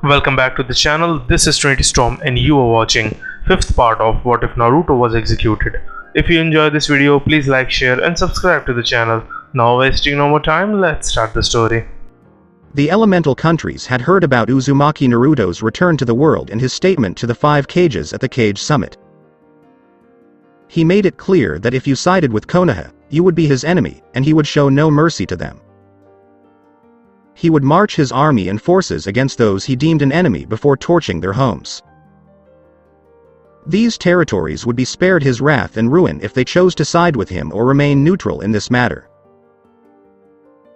Welcome back to the channel. This is Trinity Storm and you are watching 5th part of What If Naruto Was Executed. If you enjoyed this video, please like, share and subscribe to the channel. Now wasting no more time, let's start the story. The elemental countries had heard about Uzumaki Naruto's return to the world and his statement to the 5 Kages at the Kage Summit. He made it clear that if you sided with Konoha, you would be his enemy, and he would show no mercy to them. He would march his army and forces against those he deemed an enemy before torching their homes. These territories would be spared his wrath and ruin if they chose to side with him or remain neutral in this matter.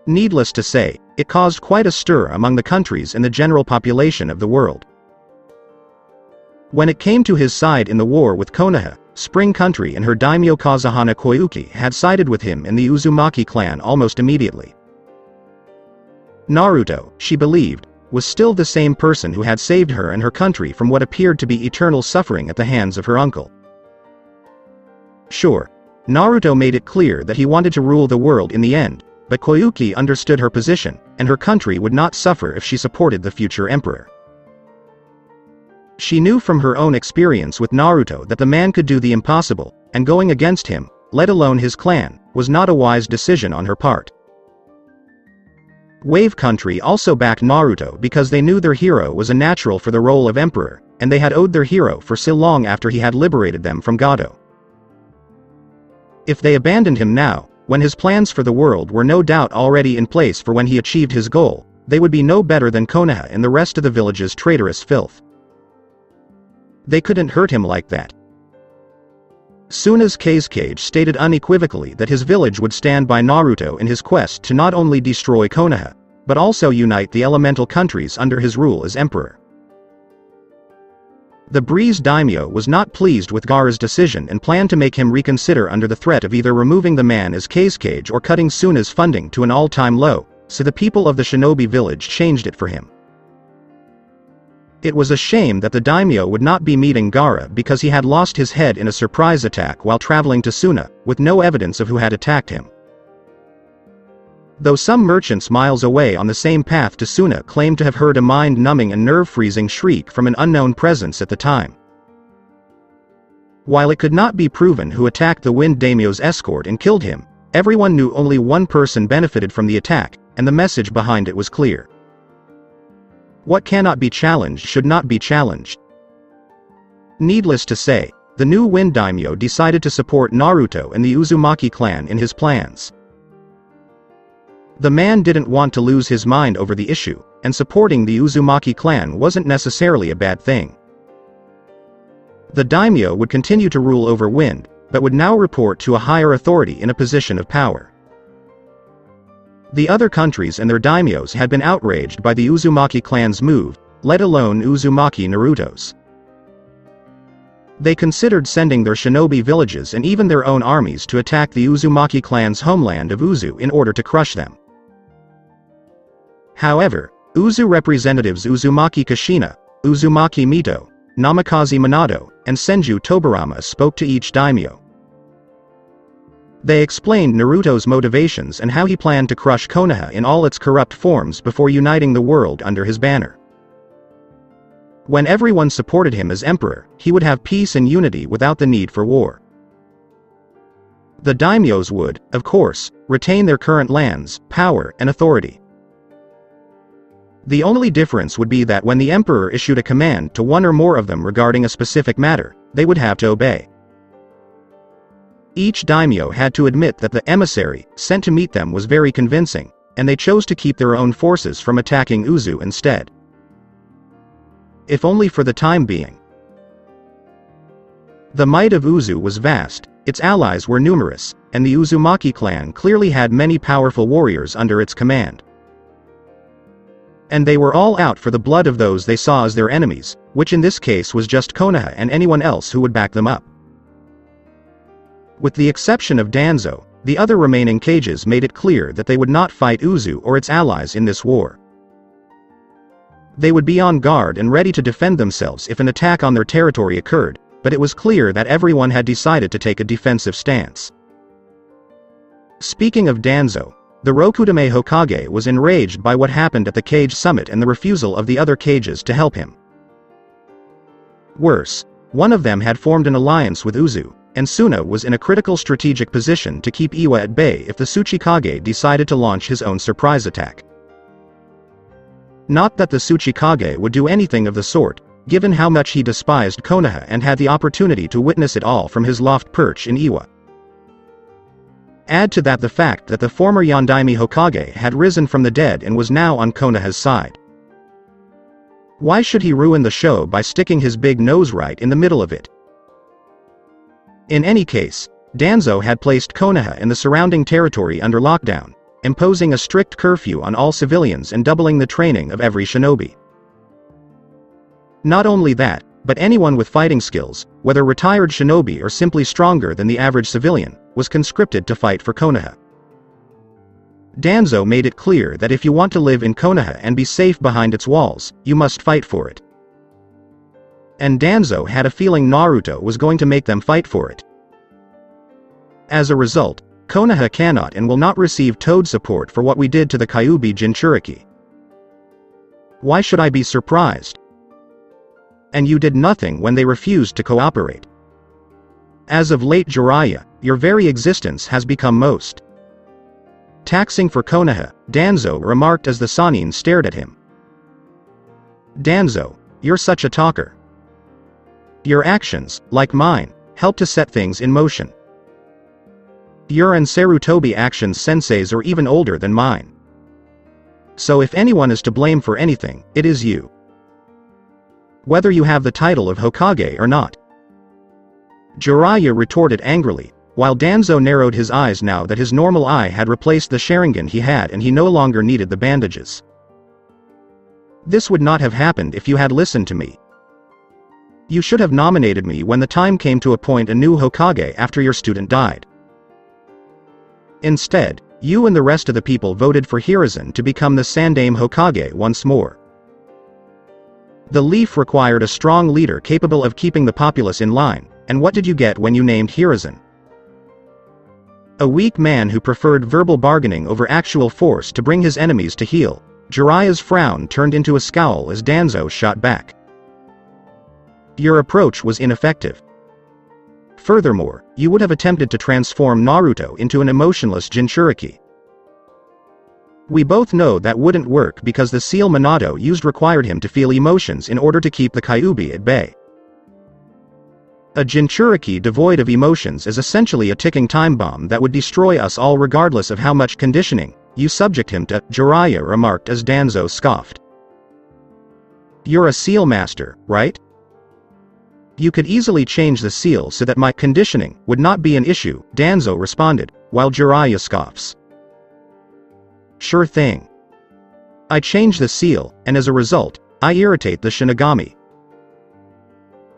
Needless to say, it caused quite a stir among the countries and the general population of the world. When it came to his side in the war with Konoha, Spring Country and her daimyo Kazuhana Koyuki had sided with him and the Uzumaki clan almost immediately. Naruto, she believed, was still the same person who had saved her and her country from what appeared to be eternal suffering at the hands of her uncle. Sure, Naruto made it clear that he wanted to rule the world in the end, but Koyuki understood her position, and her country would not suffer if she supported the future emperor. She knew from her own experience with Naruto that the man could do the impossible, and going against him, let alone his clan, was not a wise decision on her part. Wave Country also backed Naruto because they knew their hero was a natural for the role of emperor, and they had owed their hero for so long after he had liberated them from Gado. If they abandoned him now, when his plans for the world were no doubt already in place for when he achieved his goal, they would be no better than Konoha and the rest of the village's traitorous filth. They couldn't hurt him like that. Tsunade's Kage stated unequivocally that his village would stand by Naruto in his quest to not only destroy Konoha, but also unite the elemental countries under his rule as emperor. The Breeze daimyo was not pleased with Gaara's decision and planned to make him reconsider under the threat of either removing the man as Kage or cutting Tsunade's funding to an all-time low, so the people of the shinobi village changed it for him. It was a shame that the daimyo would not be meeting Gaara because he had lost his head in a surprise attack while traveling to Tsunade, with no evidence of who had attacked him. Though some merchants miles away on the same path to Tsunade claimed to have heard a mind-numbing and nerve-freezing shriek from an unknown presence at the time. While it could not be proven who attacked the Wind Daimyo's escort and killed him, everyone knew only one person benefited from the attack, and the message behind it was clear. What cannot be challenged should not be challenged. Needless to say, the new Wind Daimyo decided to support Naruto and the Uzumaki clan in his plans. The man didn't want to lose his mind over the issue, and supporting the Uzumaki clan wasn't necessarily a bad thing. The daimyo would continue to rule over Wind, but would now report to a higher authority in a position of power. The other countries and their daimyos had been outraged by the Uzumaki clan's move, let alone Uzumaki Naruto's. They considered sending their shinobi villages and even their own armies to attack the Uzumaki clan's homeland of Uzu in order to crush them. However, Uzu representatives Uzumaki Kushina, Uzumaki Mito, Namikaze Minato, and Senju Tobarama spoke to each daimyo. They explained Naruto's motivations and how he planned to crush Konoha in all its corrupt forms before uniting the world under his banner. When everyone supported him as emperor, he would have peace and unity without the need for war. The daimyos would, of course, retain their current lands, power, and authority. The only difference would be that when the emperor issued a command to one or more of them regarding a specific matter, they would have to obey. Each daimyo had to admit that the emissary sent to meet them was very convincing, and they chose to keep their own forces from attacking Uzu instead. If only for the time being. The might of Uzu was vast, its allies were numerous, and the Uzumaki clan clearly had many powerful warriors under its command. And they were all out for the blood of those they saw as their enemies, which in this case was just Konoha and anyone else who would back them up. With the exception of Danzo, the other remaining Kages made it clear that they would not fight Uzu or its allies in this war. They would be on guard and ready to defend themselves if an attack on their territory occurred, but it was clear that everyone had decided to take a defensive stance. Speaking of Danzo, The Rokudame Hokage was enraged by what happened at the Kage Summit and the refusal of the other Kages to help him. Worse, one of them had formed an alliance with Uzu, and Suna was in a critical strategic position to keep Iwa at bay if the Tsuchikage decided to launch his own surprise attack. Not that the Tsuchikage would do anything of the sort, given how much he despised Konoha and had the opportunity to witness it all from his loft perch in Iwa. Add to that the fact that the former Yondaime Hokage had risen from the dead and was now on Konoha's side. Why should he ruin the show by sticking his big nose right in the middle of it? In any case, Danzo had placed Konoha and the surrounding territory under lockdown, imposing a strict curfew on all civilians and doubling the training of every shinobi. Not only that, but anyone with fighting skills, whether retired shinobi or simply stronger than the average civilian, was conscripted to fight for Konoha. Danzo made it clear that if you want to live in Konoha and be safe behind its walls, you must fight for it. And Danzo had a feeling Naruto was going to make them fight for it. As a result, Konoha cannot and will not receive Toad support for what we did to the Kyuubi Jinchuriki. Why should I be surprised? And you did nothing when they refused to cooperate. As of late Jiraiya, your very existence has become most taxing for Konoha, Danzo remarked as the Sannin stared at him. Danzo, you're such a talker. Your actions, like mine, help to set things in motion. Your and Sarutobi actions senseis are even older than mine. So if anyone is to blame for anything, it is you. Whether you have the title of Hokage or not. Jiraiya retorted angrily, while Danzo narrowed his eyes now that his normal eye had replaced the Sharingan he had and he no longer needed the bandages. This would not have happened if you had listened to me. You should have nominated me when the time came to appoint a new Hokage after your student died. Instead, you and the rest of the people voted for Hiruzen to become the Sandaime Hokage once more. The Leaf required a strong leader capable of keeping the populace in line, and what did you get when you named Hiruzen? A weak man who preferred verbal bargaining over actual force to bring his enemies to heel. Jiraiya's frown turned into a scowl as Danzo shot back. Your approach was ineffective. Furthermore, you would have attempted to transform Naruto into an emotionless Jinchuriki. We both know that wouldn't work because the seal Minato used required him to feel emotions in order to keep the Kyuubi at bay. A Jinchuriki devoid of emotions is essentially a ticking time bomb that would destroy us all regardless of how much conditioning you subject him to, Jiraiya remarked as Danzo scoffed. You're a seal master, right? You could easily change the seal so that my conditioning would not be an issue, Danzo responded, while Jiraiya scoffs. Sure thing. I change the seal, and as a result, I irritate the Shinigami.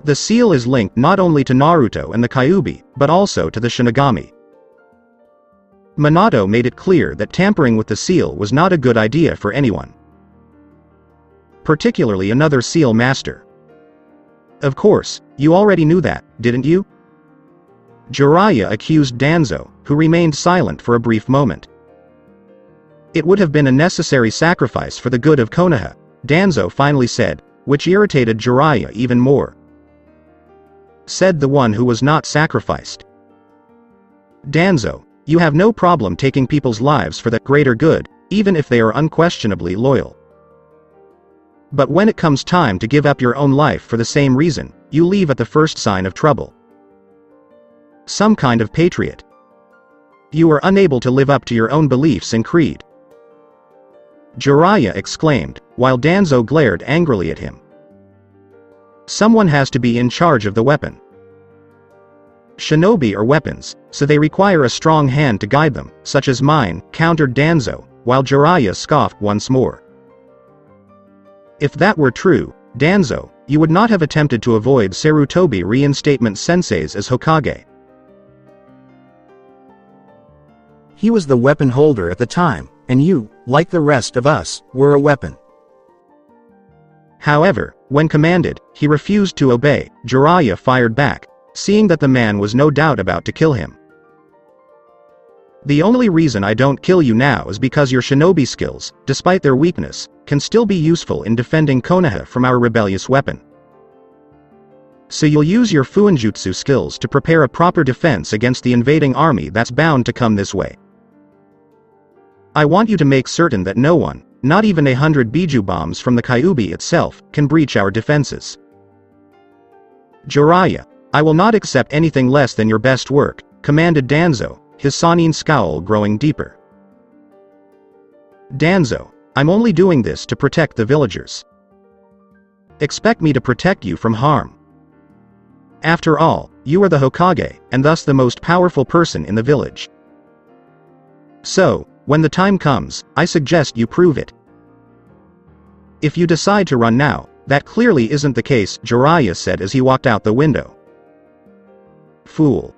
The seal is linked not only to Naruto and the Kyuubi, but also to the Shinigami. Minato made it clear that tampering with the seal was not a good idea for anyone. Particularly another seal master. Of course, you already knew that, didn't you? Jiraiya accused Danzo, who remained silent for a brief moment. It would have been a necessary sacrifice for the good of Konoha, Danzo finally said, which irritated Jiraiya even more. Said the one who was not sacrificed. Danzo, you have no problem taking people's lives for the greater good, even if they are unquestionably loyal. But when it comes time to give up your own life for the same reason, you leave at the first sign of trouble. Some kind of patriot. You are unable to live up to your own beliefs and creed. Jiraiya exclaimed, while Danzo glared angrily at him. Someone has to be in charge of the weapon. Shinobi are weapons, so they require a strong hand to guide them, such as mine, countered Danzo, while Jiraiya scoffed once more. If that were true, Danzo, you would not have attempted to avoid Sarutobi reinstatement senseis as Hokage. He was the weapon holder at the time, and you, like the rest of us, were a weapon. However, when commanded, he refused to obey. Jiraiya fired back, seeing that the man was no doubt about to kill him. The only reason I don't kill you now is because your shinobi skills, despite their weakness, can still be useful in defending Konoha from our rebellious weapon. So you'll use your fuinjutsu skills to prepare a proper defense against the invading army that's bound to come this way. I want you to make certain that no one, not even 100 Biju bombs from the Kyuubi itself, can breach our defenses. Jiraiya, I will not accept anything less than your best work, commanded Danzo, his Sannin scowl growing deeper. Danzo, I'm only doing this to protect the villagers. Expect me to protect you from harm. After all, you are the Hokage, and thus the most powerful person in the village. So, when the time comes, I suggest you prove it. If you decide to run now, that clearly isn't the case, Jiraiya said as he walked out the window. Fool.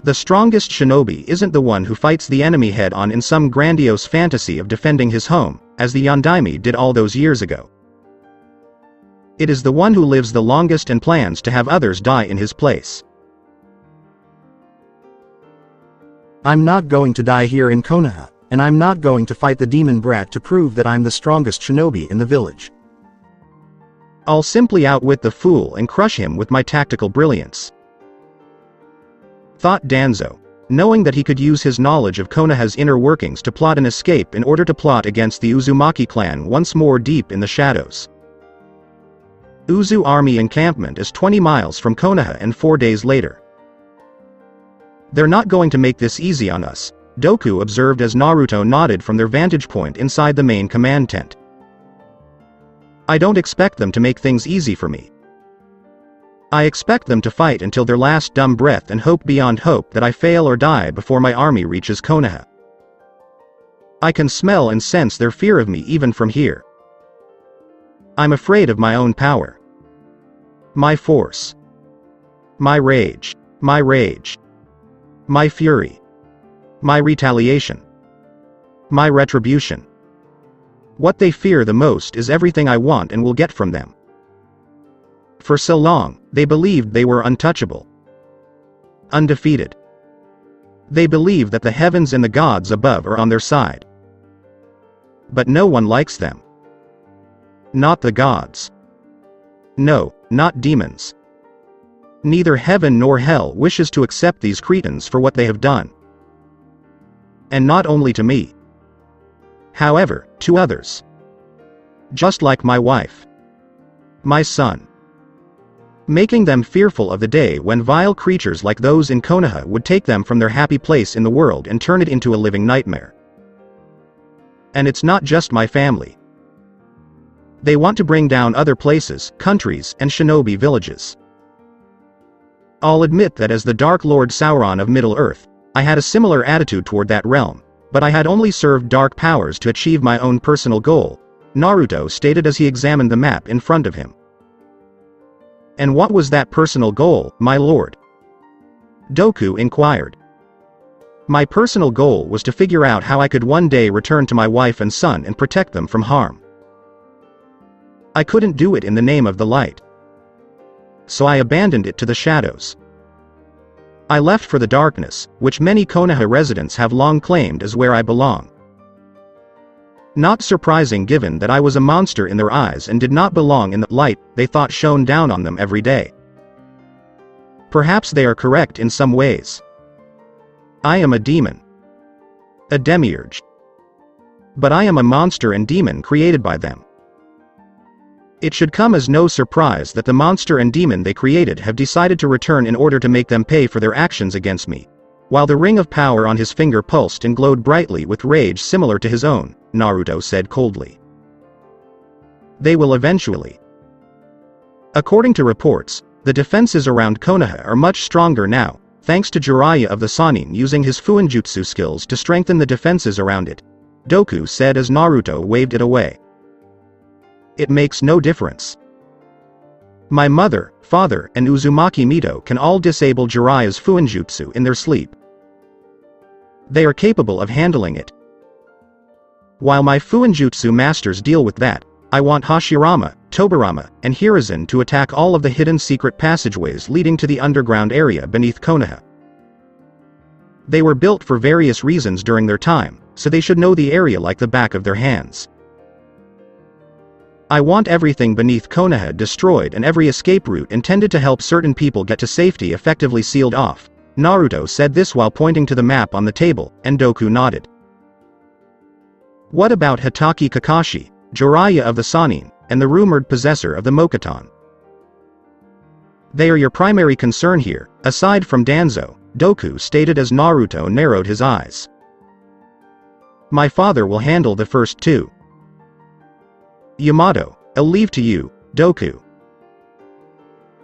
The strongest shinobi isn't the one who fights the enemy head-on in some grandiose fantasy of defending his home, as the Yondaime did all those years ago. It is the one who lives the longest and plans to have others die in his place. I'm not going to die here in Konoha, and I'm not going to fight the demon brat to prove that I'm the strongest shinobi in the village. I'll simply outwit the fool and crush him with my tactical brilliance. Thought Danzo, knowing that he could use his knowledge of Konoha's inner workings to plot an escape in order to plot against the Uzumaki clan once more deep in the shadows. Uzu army encampment is 20 miles from Konoha and 4 days later. They're not going to make this easy on us, Doku observed as Naruto nodded from their vantage point inside the main command tent. I don't expect them to make things easy for me. I expect them to fight until their last dumb breath and hope beyond hope that I fail or die before my army reaches Konoha. I can smell and sense their fear of me even from here. I'm afraid of my own power. My force. My rage. My rage. My fury. My retaliation. My retribution. What they fear the most is everything I want and will get from them. For so long, they believed they were untouchable. Undefeated. They believe that the heavens and the gods above are on their side. But no one likes them. Not the gods. No, not demons. Neither heaven nor hell wishes to accept these cretins for what they have done. And not only to me. However, to others. Just like my wife. My son. Making them fearful of the day when vile creatures like those in Konoha would take them from their happy place in the world and turn it into a living nightmare. And it's not just my family. They want to bring down other places, countries, and shinobi villages. I'll admit that as the Dark Lord Sauron of Middle-earth, I had a similar attitude toward that realm, but I had only served dark powers to achieve my own personal goal, Naruto stated as he examined the map in front of him. And what was that personal goal, my lord? Doku inquired. My personal goal was to figure out how I could one day return to my wife and son and protect them from harm. I couldn't do it in the name of the light. So I abandoned it to the shadows. I left for the darkness, which many Konoha residents have long claimed is where I belong. Not surprising given that I was a monster in their eyes and did not belong in the light they thought shone down on them every day. Perhaps they are correct in some ways. I am a demon. A demiurge. But I am a monster and demon created by them. It should come as no surprise that the monster and demon they created have decided to return in order to make them pay for their actions against me. While the ring of power on his finger pulsed and glowed brightly with rage similar to his own, Naruto said coldly. They will eventually. According to reports, the defenses around Konoha are much stronger now, thanks to Jiraiya of the Sannin using his fuinjutsu skills to strengthen the defenses around it, Doku said as Naruto waved it away. It makes no difference. My mother, father, and Uzumaki Mito can all disable Jiraiya's fuinjutsu in their sleep. They are capable of handling it. While my fuinjutsu masters deal with that, I want Hashirama, Tobirama, and Hiruzen to attack all of the hidden secret passageways leading to the underground area beneath Konoha. They were built for various reasons during their time, so they should know the area like the back of their hands. I want everything beneath Konoha destroyed and every escape route intended to help certain people get to safety effectively sealed off. Naruto said this while pointing to the map on the table, and Doku nodded. What about Hitachi Kakashi, Jiraiya of the Sannin, and the rumored possessor of the Mokuton? They are your primary concern here, aside from Danzo, Doku stated as Naruto narrowed his eyes. My father will handle the first two. Yamato, I'll leave to you, Doku.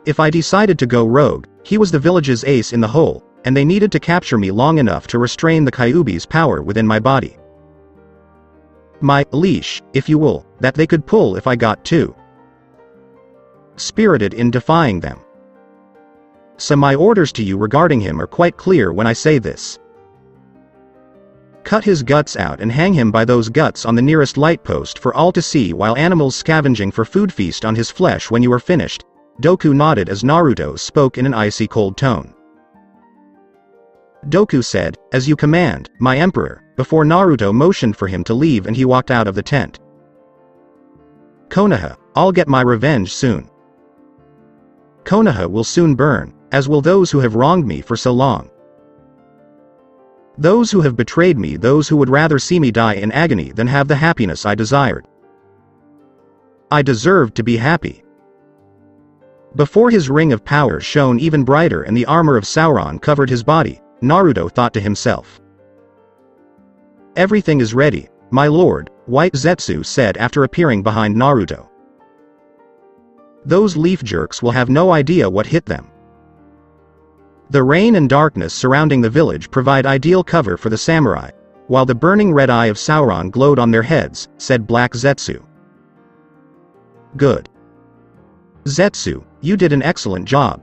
If I decided to go rogue, he was the village's ace in the hole, and they needed to capture me long enough to restrain the Kyuubi's power within my body. My leash, if you will, that they could pull if I got too spirited in defying them. So my orders to you regarding him are quite clear when I say this. Cut his guts out and hang him by those guts on the nearest light post for all to see while animals scavenging for food feast on his flesh when you are finished. Doku nodded as Naruto spoke in an icy cold tone. Doku said, as you command, my emperor, before Naruto motioned for him to leave and he walked out of the tent. Konoha, I'll get my revenge soon. Konoha will soon burn, as will those who have wronged me for so long. Those who have betrayed me, those who would rather see me die in agony than have the happiness I desired. I deserved to be happy. Before his ring of power shone even brighter and the armor of Sauron covered his body, Naruto thought to himself. Everything is ready, my lord, White Zetsu said after appearing behind Naruto. Those leaf jerks will have no idea what hit them. The rain and darkness surrounding the village provide ideal cover for the samurai, while the burning red eye of Sauron glowed on their heads, said Black Zetsu. Good. Zetsu, you did an excellent job.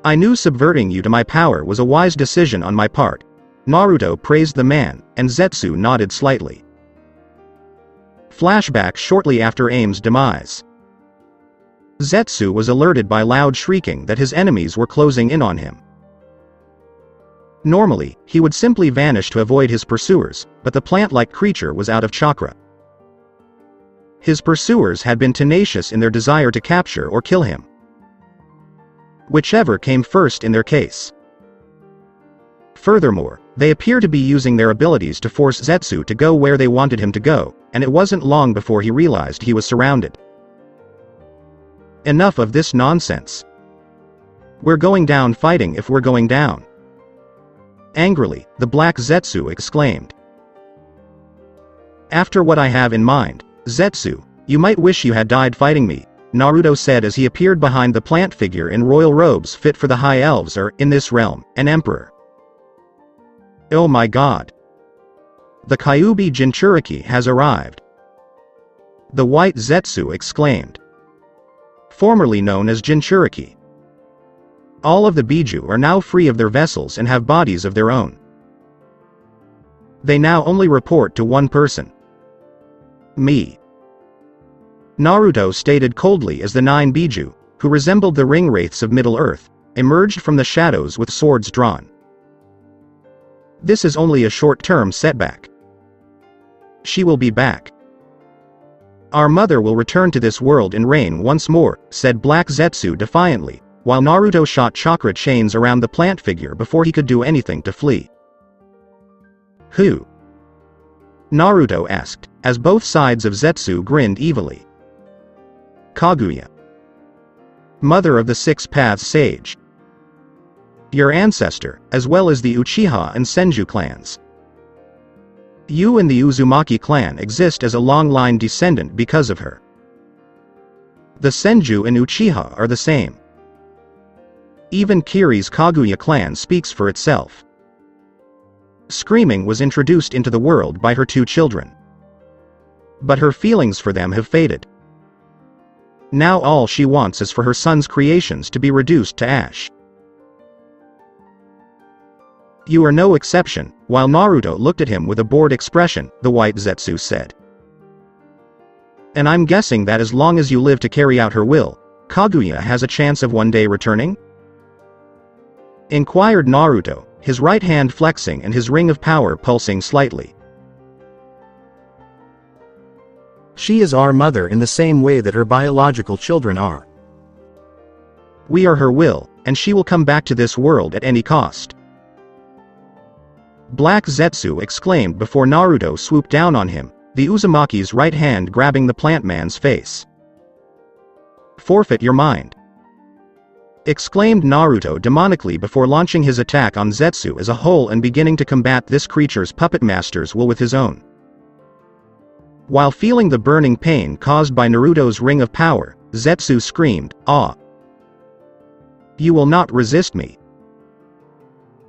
I knew subverting you to my power was a wise decision on my part. Naruto praised the man, and Zetsu nodded slightly. Flashback shortly after Aim's demise. Zetsu was alerted by loud shrieking that his enemies were closing in on him. Normally, he would simply vanish to avoid his pursuers, but the plant-like creature was out of chakra. His pursuers had been tenacious in their desire to capture or kill him. Whichever came first in their case. Furthermore, they appear to be using their abilities to force Zetsu to go where they wanted him to go, and it wasn't long before he realized he was surrounded. Enough of this nonsense. We're going down fighting if we're going down. Angrily, the Black Zetsu exclaimed. After what I have in mind, Zetsu, you might wish you had died fighting me, Naruto said as he appeared behind the plant figure in royal robes fit for the high elves or, in this realm, an emperor. Oh my god. The Kyuubi Jinchuriki has arrived. The White Zetsu exclaimed. Formerly known as Jinchuriki. All of the Biju are now free of their vessels and have bodies of their own. They now only report to one person. Me. Naruto stated coldly as the 9 Biju, who resembled the ring wraiths of Middle-earth, emerged from the shadows with swords drawn. This is only a short-term setback. She will be back. Our mother will return to this world in rain once more, said Black Zetsu defiantly, while Naruto shot chakra chains around the plant figure before he could do anything to flee. Who? Naruto asked, as both sides of Zetsu grinned evilly. Kaguya. Mother of the Six Paths Sage. Your ancestor, as well as the Uchiha and Senju clans. You and the Uzumaki clan exist as a long-line descendant because of her. The Senju and Uchiha are the same. Even Kiri's Kaguya clan speaks for itself. Screaming was introduced into the world by her 2 children. But her feelings for them have faded. Now all she wants is for her son's creations to be reduced to ash. You are no exception, while Naruto looked at him with a bored expression, the White Zetsu said. And I'm guessing that as long as you live to carry out her will, Kaguya has a chance of one day returning? Inquired Naruto, his right hand flexing and his ring of power pulsing slightly. She is our mother in the same way that her biological children are. We are her will, and she will come back to this world at any cost. Black Zetsu exclaimed before Naruto swooped down on him, the Uzumaki's right hand grabbing the plant man's face. Forfeit your mind, exclaimed Naruto demonically before launching his attack on Zetsu as a whole and beginning to combat this creature's puppet master's will with his own. While feeling the burning pain caused by Naruto's ring of power, Zetsu screamed, "Ah! You will not resist me!"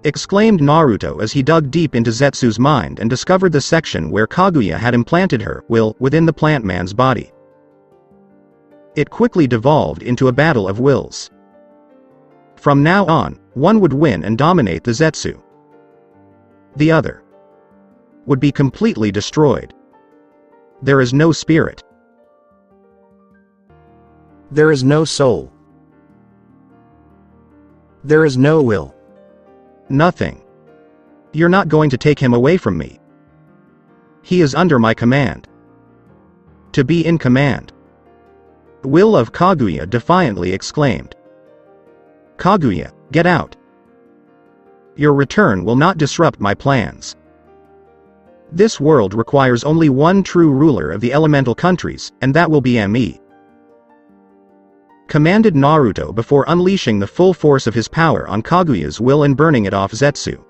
exclaimed Naruto as he dug deep into Zetsu's mind and discovered the section where Kaguya had implanted her will within the plant man's body. It quickly devolved into a battle of wills. From now on, one would win and dominate the Zetsu. The other would be completely destroyed. There is no spirit. There is no soul. There is no will. Nothing. You're not going to take him away from me. He is under my command. To be in command. Will of Kaguya defiantly exclaimed. Kaguya, get out. Your return will not disrupt my plans. This world requires only one true ruler of the elemental countries, and that will be me. Commanded Naruto before unleashing the full force of his power on Kaguya's will and burning it off Zetsu.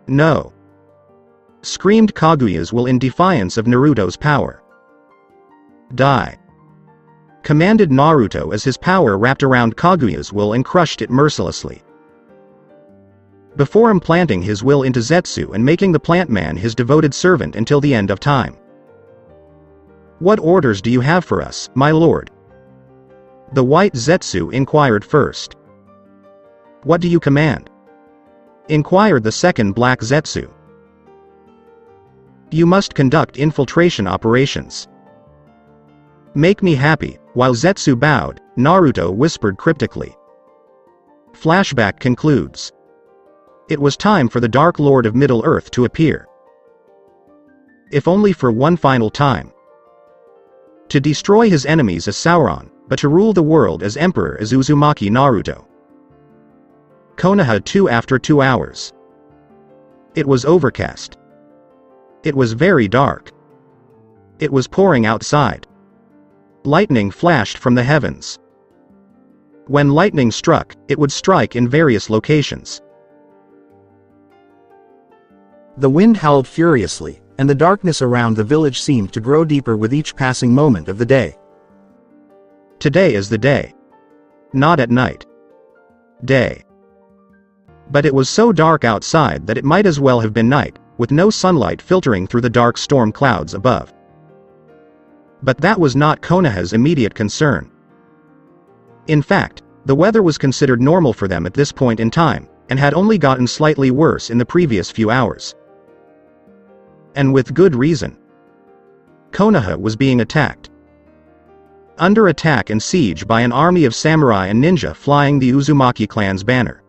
No! Screamed Kaguya's will in defiance of Naruto's power. Die! Commanded Naruto as his power wrapped around Kaguya's will and crushed it mercilessly. Before implanting his will into Zetsu and making the plant man his devoted servant until the end of time. What orders do you have for us, my lord? The white Zetsu inquired first. What do you command? Inquired the second black Zetsu. You must conduct infiltration operations. Make me happy. While Zetsu bowed, Naruto whispered cryptically. Flashback concludes. It was time for the Dark Lord of Middle-earth to appear. If only for one final time. To destroy his enemies as Sauron, but to rule the world as Emperor as Uzumaki Naruto. Konoha 2 after 2 hours. It was overcast. It was very dark. It was pouring outside. Lightning flashed from the heavens. When lightning struck, it would strike in various locations. The wind howled furiously, and the darkness around the village seemed to grow deeper with each passing moment of the day. Today is the day. Not at night. Day. But it was so dark outside that it might as well have been night, with no sunlight filtering through the dark storm clouds above. But that was not Konoha's immediate concern. In fact, the weather was considered normal for them at this point in time, and had only gotten slightly worse in the previous few hours. And with good reason. Konoha was being attacked. Under attack and siege by an army of samurai and ninja flying the Uzumaki clan's banner.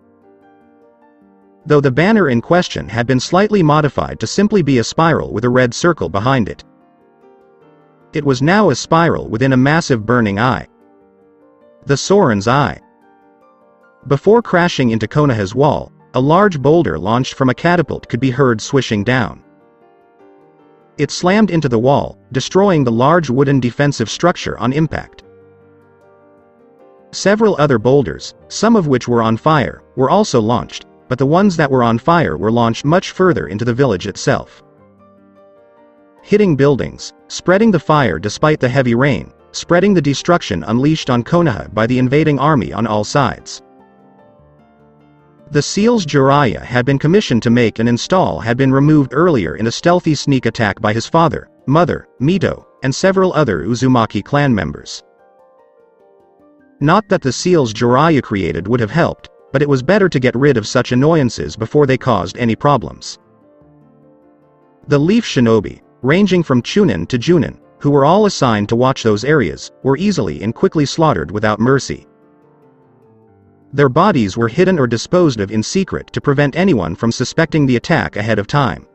Though the banner in question had been slightly modified to simply be a spiral with a red circle behind it. It was now a spiral within a massive burning eye. The Sauron's eye. Before crashing into Konoha's wall, a large boulder launched from a catapult could be heard swishing down. It slammed into the wall, destroying the large wooden defensive structure on impact. Several other boulders, some of which were on fire, were also launched, but the ones that were on fire were launched much further into the village itself. Hitting buildings, spreading the fire despite the heavy rain, spreading the destruction unleashed on Konoha by the invading army on all sides. The seals Jiraiya had been commissioned to make and install had been removed earlier in a stealthy sneak attack by his father, mother, Mito, and several other Uzumaki clan members. Not that the seals Jiraiya created would have helped, but it was better to get rid of such annoyances before they caused any problems. The Leaf Shinobi, ranging from Chunin to Junin, who were all assigned to watch those areas, were easily and quickly slaughtered without mercy. Their bodies were hidden or disposed of in secret to prevent anyone from suspecting the attack ahead of time.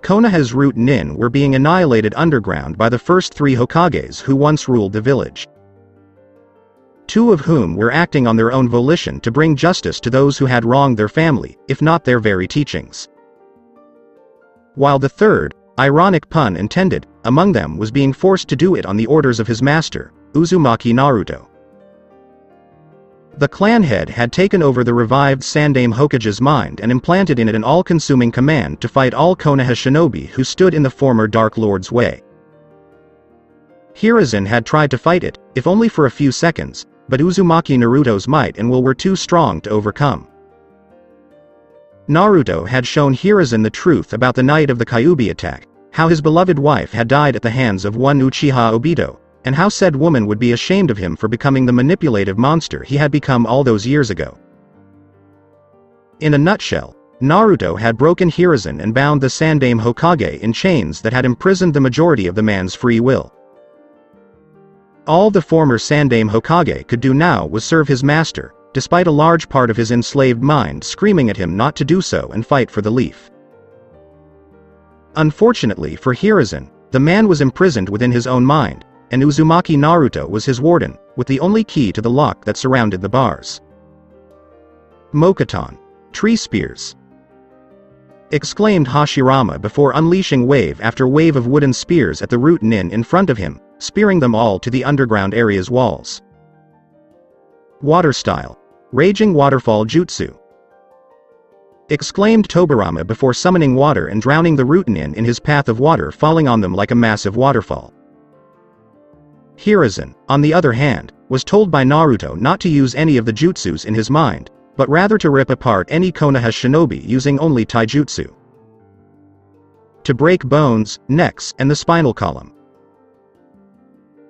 Konoha's root nin were being annihilated underground by the first 3 hokages who once ruled the village. 2 of whom were acting on their own volition to bring justice to those who had wronged their family, if not their very teachings. While the third, ironic pun intended, among them was being forced to do it on the orders of his master, Uzumaki Naruto. The clan head had taken over the revived Sandaime Hokage's mind and implanted in it an all-consuming command to fight all Konoha shinobi who stood in the former Dark Lord's way. Hiruzen had tried to fight it, if only for a few seconds, but Uzumaki Naruto's might and will were too strong to overcome. Naruto had shown Hiruzen the truth about the night of the Kyuubi attack, how his beloved wife had died at the hands of one Uchiha Obito, and how said woman would be ashamed of him for becoming the manipulative monster he had become all those years ago. In a nutshell, Naruto had broken Hiruzen and bound the Sandaime Hokage in chains that had imprisoned the majority of the man's free will. All the former Sandaime Hokage could do now was serve his master, despite a large part of his enslaved mind screaming at him not to do so and fight for the leaf. Unfortunately for Hiruzen, the man was imprisoned within his own mind, and Uzumaki Naruto was his warden, with the only key to the lock that surrounded the bars. Mokaton. Tree spears! Exclaimed Hashirama before unleashing wave after wave of wooden spears at the root nin in front of him, spearing them all to the underground area's walls. Water style. Raging waterfall jutsu! Exclaimed Tobirama before summoning water and drowning the root nin in his path of water, falling on them like a massive waterfall. Hiruzen, on the other hand, was told by Naruto not to use any of the jutsus in his mind, but rather to rip apart any Konoha shinobi using only taijutsu. To break bones, necks, and the spinal column.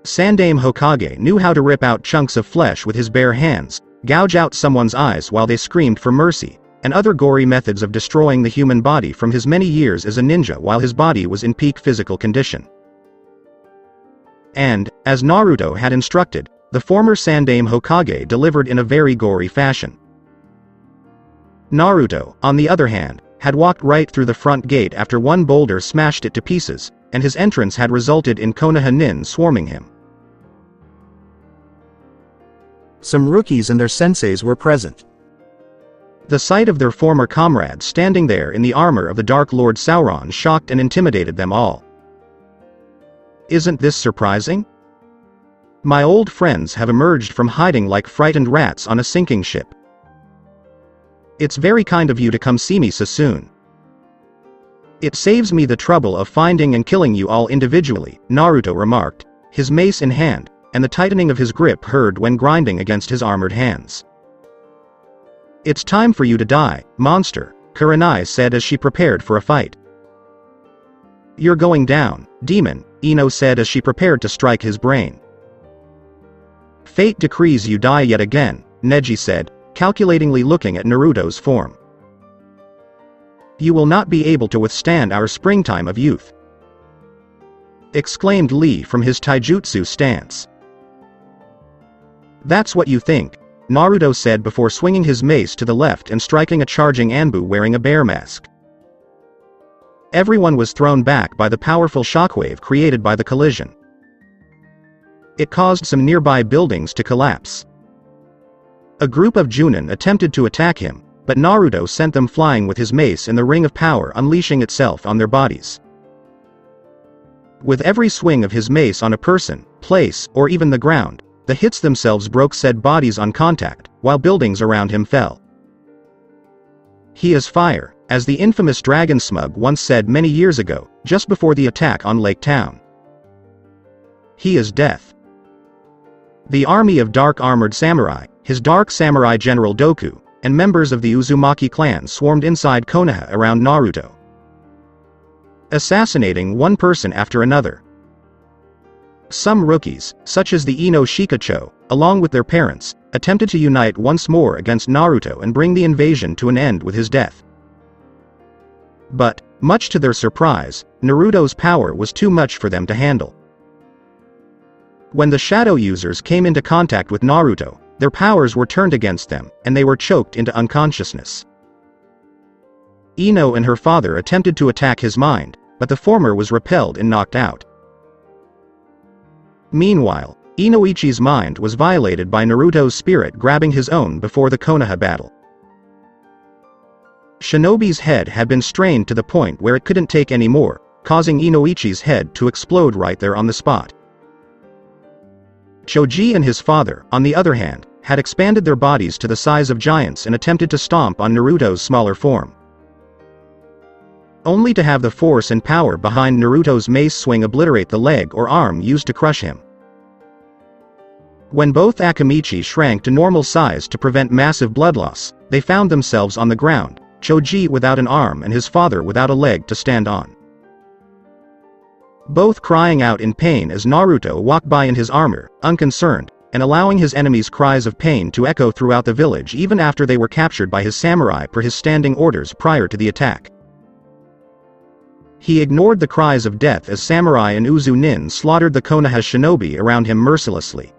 Sandaime Hokage knew how to rip out chunks of flesh with his bare hands, gouge out someone's eyes while they screamed for mercy, and other gory methods of destroying the human body from his many years as a ninja while his body was in peak physical condition. And, as Naruto had instructed, the former Sandaime Hokage delivered in a very gory fashion. Naruto, on the other hand, had walked right through the front gate after one boulder smashed it to pieces, and his entrance had resulted in Konoha nin swarming him. Some rookies and their senseis were present. The sight of their former comrades standing there in the armor of the Dark Lord Sauron shocked and intimidated them all. Isn't this surprising? My old friends have emerged from hiding like frightened rats on a sinking ship. It's very kind of you to come see me so soon. It saves me the trouble of finding and killing you all individually, Naruto remarked, his mace in hand, and the tightening of his grip heard when grinding against his armored hands. It's time for you to die, monster, Kurenai said as she prepared for a fight. You're going down, demon, Ino said as she prepared to strike his brain. Fate decrees you die yet again, Neji said, calculatingly looking at Naruto's form. You will not be able to withstand our springtime of youth, exclaimed Lee from his taijutsu stance. That's what you think, Naruto said before swinging his mace to the left and striking a charging Anbu wearing a bear mask. Everyone was thrown back by the powerful shockwave created by the collision. It caused some nearby buildings to collapse. A group of Junin attempted to attack him, but Naruto sent them flying with his mace in the ring of power unleashing itself on their bodies. With every swing of his mace on a person, place, or even the ground, the hits themselves broke said bodies on contact, while buildings around him fell. He is fire, as the infamous Dragon Smug once said many years ago, just before the attack on Lake Town. He is death. The army of dark-armored samurai, his dark samurai general Doku, and members of the Uzumaki clan swarmed inside Konoha around Naruto, assassinating one person after another. Some rookies, such as the Ino Shikacho, along with their parents, attempted to unite once more against Naruto and bring the invasion to an end with his death. But, much to their surprise, Naruto's power was too much for them to handle. When the shadow users came into contact with Naruto, their powers were turned against them, and they were choked into unconsciousness. Ino and her father attempted to attack his mind, but the former was repelled and knocked out. Meanwhile, Inoichi's mind was violated by Naruto's spirit grabbing his own before the Konoha battle. Shinobi's head had been strained to the point where it couldn't take any more, causing Inoichi's head to explode right there on the spot. Choji and his father, on the other hand, had expanded their bodies to the size of giants and attempted to stomp on Naruto's smaller form, only to have the force and power behind Naruto's mace swing obliterate the leg or arm used to crush him. When both Akamichi shrank to normal size to prevent massive blood loss, they found themselves on the ground, Choji without an arm and his father without a leg to stand on, both crying out in pain as Naruto walked by in his armor, unconcerned, and allowing his enemies' cries of pain to echo throughout the village even after they were captured by his samurai per his standing orders prior to the attack. He ignored the cries of death as samurai and Uzu nin slaughtered the Konoha shinobi around him mercilessly.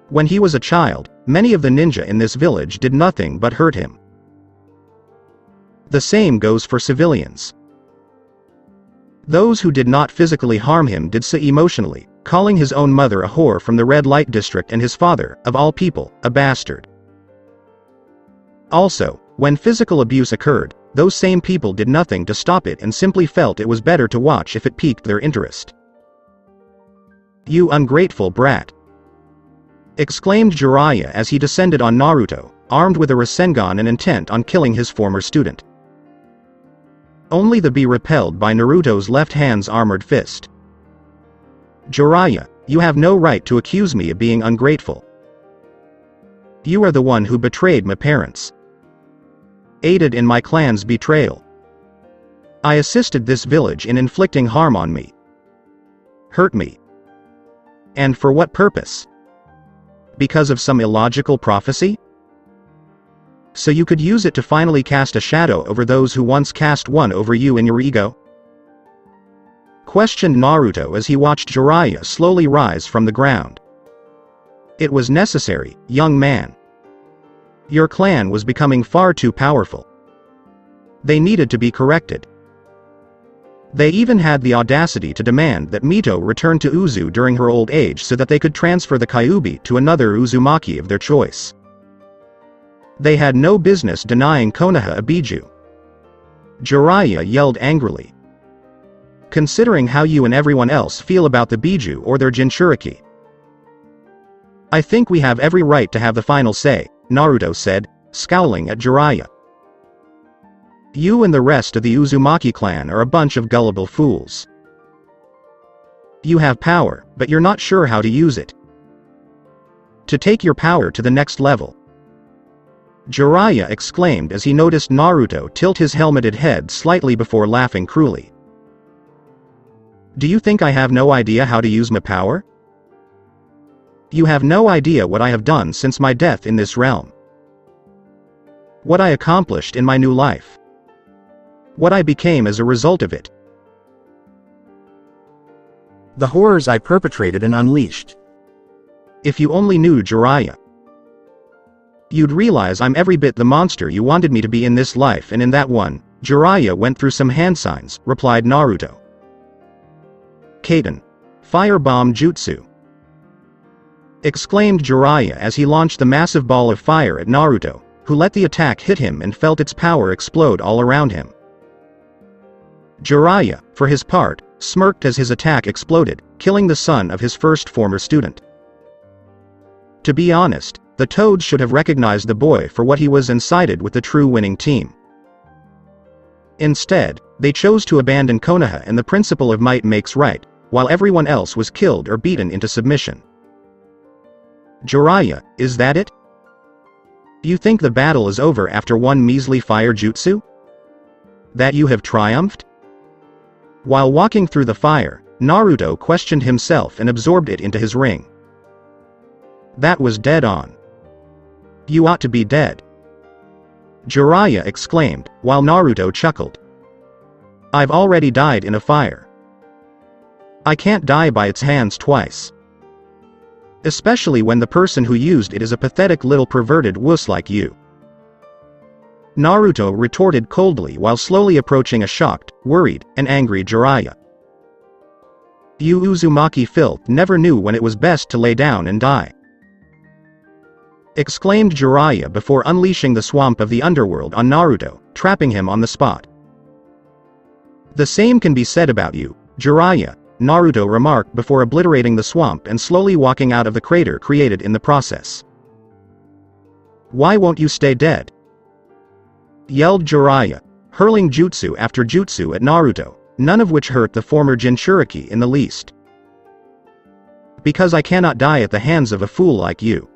When he was a child, many of the ninja in this village did nothing but hurt him. The same goes for civilians. Those who did not physically harm him did so emotionally, calling his own mother a whore from the red light district and his father, of all people, a bastard. Also, when physical abuse occurred, those same people did nothing to stop it and simply felt it was better to watch if it piqued their interest. "You ungrateful brat!" exclaimed Jiraiya as he descended on Naruto, armed with a Rasengan and intent on killing his former student, only to be repelled by Naruto's left hand's armored fist. "Jiraiya, you have no right to accuse me of being ungrateful. You are the one who betrayed my parents, aided in my clan's betrayal. I assisted this village in inflicting harm on me, hurt me. And for what purpose? Because of some illogical prophecy? So you could use it to finally cast a shadow over those who once cast one over you in your ego?" questioned Naruto as he watched Jiraiya slowly rise from the ground. "It was necessary, young man. Your clan was becoming far too powerful. They needed to be corrected. They even had the audacity to demand that Mito return to Uzu during her old age so that they could transfer the Kyuubi to another Uzumaki of their choice. They had no business denying Konoha a Biju." Jiraiya yelled angrily. "Considering how you and everyone else feel about the Biju or their Jinchuriki, I think we have every right to have the final say," Naruto said, scowling at Jiraiya. "You and the rest of the Uzumaki clan are a bunch of gullible fools. You have power, but you're not sure how to use it. To take your power to the next level," Jiraiya exclaimed as he noticed Naruto tilt his helmeted head slightly before laughing cruelly. "Do you think I have no idea how to use my power? You have no idea what I have done since my death in this realm. What I accomplished in my new life. What I became as a result of it. The horrors I perpetrated and unleashed. If you only knew, Jiraiya. You'd realize I'm every bit the monster you wanted me to be in this life and in that one." Jiraiya went through some hand signs, replied Naruto. "Kaden. Firebomb Jutsu!" exclaimed Jiraiya as he launched the massive ball of fire at Naruto, who let the attack hit him and felt its power explode all around him. Jiraiya, for his part, smirked as his attack exploded, killing the son of his first former student. To be honest, the Toads should have recognized the boy for what he was and sided with the true winning team. Instead, they chose to abandon Konoha and the principle of might makes right, while everyone else was killed or beaten into submission. "Jiraiya, is that it? You think the battle is over after one measly fire jutsu? That you have triumphed?" While walking through the fire, Naruto questioned himself and absorbed it into his ring. "That was dead on. You ought to be dead," Jiraiya exclaimed, while Naruto chuckled. "I've already died in a fire. I can't die by its hands twice." Especially when the person who used it is a pathetic little perverted wuss like you. Naruto retorted coldly while slowly approaching a shocked, worried, and angry Jiraiya. You Uzumaki filth never knew when it was best to lay down and die, exclaimed Jiraiya before unleashing the swamp of the underworld on Naruto, trapping him on the spot. The same can be said about you, Jiraiya, Naruto remarked before obliterating the swamp and slowly walking out of the crater created in the process. Why won't you stay dead? Yelled Jiraiya, hurling jutsu after jutsu at Naruto, none of which hurt the former Jinchuriki in the least. Because I cannot die at the hands of a fool like you.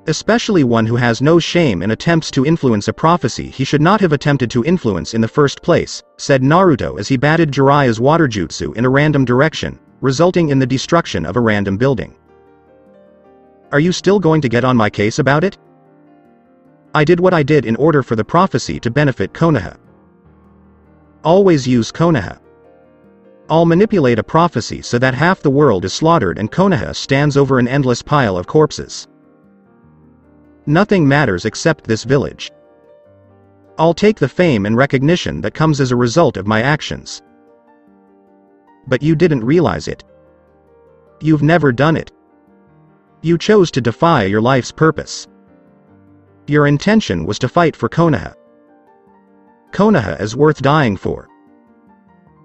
Especially one who has no shame and attempts to influence a prophecy he should not have attempted to influence in the first place, said Naruto as he batted Jiraiya's water jutsu in a random direction, resulting in the destruction of a random building. Are you still going to get on my case about it? I did what I did in order for the prophecy to benefit Konoha. Always use Konoha. I'll manipulate a prophecy so that half the world is slaughtered and Konoha stands over an endless pile of corpses. Nothing matters except this village. I'll take the fame and recognition that comes as a result of my actions. But you didn't realize it. You've never done it. You chose to defy your life's purpose. Your intention was to fight for Konoha. Konoha is worth dying for.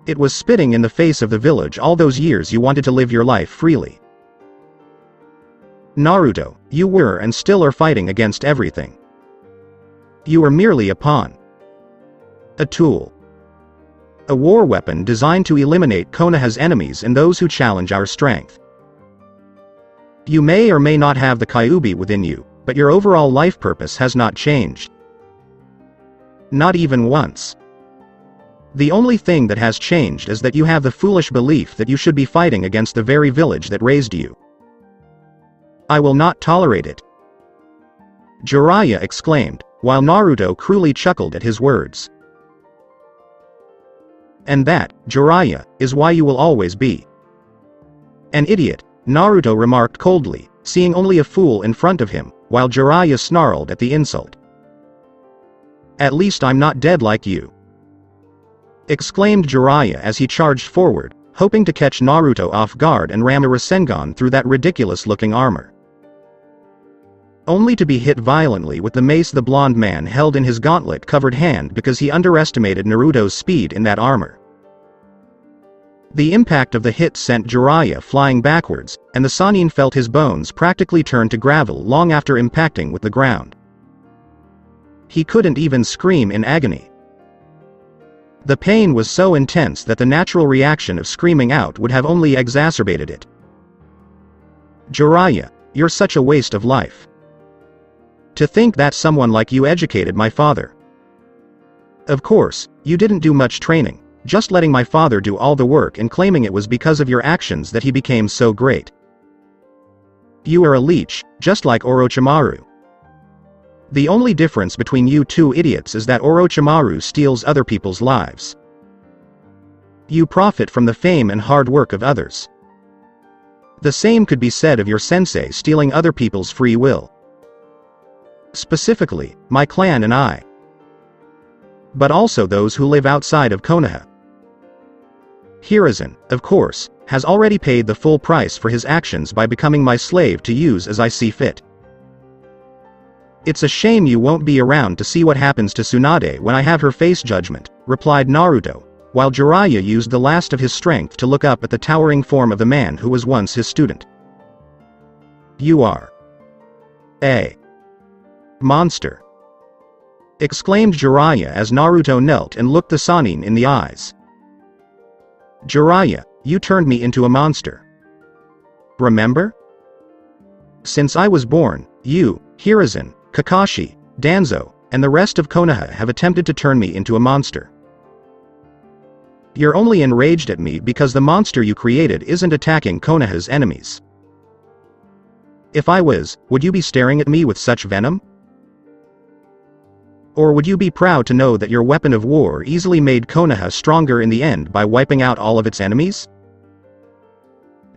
It was spitting in the face of the village all those years you wanted to live your life freely. Naruto, you were and still are fighting against everything. You are merely a pawn. A tool. A war weapon designed to eliminate Konoha's enemies and those who challenge our strength. You may or may not have the Kyuubi within you, but your overall life purpose has not changed. Not even once. The only thing that has changed is that you have the foolish belief that you should be fighting against the very village that raised you. I will not tolerate it. Jiraiya exclaimed, while Naruto cruelly chuckled at his words. And that, Jiraiya, is why you will always be an idiot, Naruto remarked coldly, seeing only a fool in front of him, while Jiraiya snarled at the insult. At least I'm not dead like you, exclaimed Jiraiya as he charged forward, hoping to catch Naruto off guard and ram a Rasengan through that ridiculous-looking armor. Only to be hit violently with the mace the blonde man held in his gauntlet-covered hand because he underestimated Naruto's speed in that armor. The impact of the hit sent Jiraiya flying backwards, and the Sannin felt his bones practically turn to gravel long after impacting with the ground. He couldn't even scream in agony. The pain was so intense that the natural reaction of screaming out would have only exacerbated it. Jiraiya, you're such a waste of life. To think that someone like you educated my father. Of course, you didn't do much training, just letting my father do all the work and claiming it was because of your actions that he became so great. You are a leech, just like Orochimaru. The only difference between you two idiots is that Orochimaru steals other people's lives. You profit from the fame and hard work of others. The same could be said of your sensei stealing other people's free will. Specifically, my clan and I. But also those who live outside of Konoha. Hiruzen, of course, has already paid the full price for his actions by becoming my slave to use as I see fit. It's a shame you won't be around to see what happens to Tsunade when I have her face judgment, replied Naruto, while Jiraiya used the last of his strength to look up at the towering form of the man who was once his student. You are a monster, exclaimed Jiraiya as Naruto knelt and looked the Sannin in the eyes. Jiraiya, you turned me into a monster. Remember? Since I was born, you, Hiruzen, Kakashi, Danzo, and the rest of Konoha have attempted to turn me into a monster. You're only enraged at me because the monster you created isn't attacking Konoha's enemies. If I was, would you be staring at me with such venom? Or would you be proud to know that your weapon of war easily made Konoha stronger in the end by wiping out all of its enemies?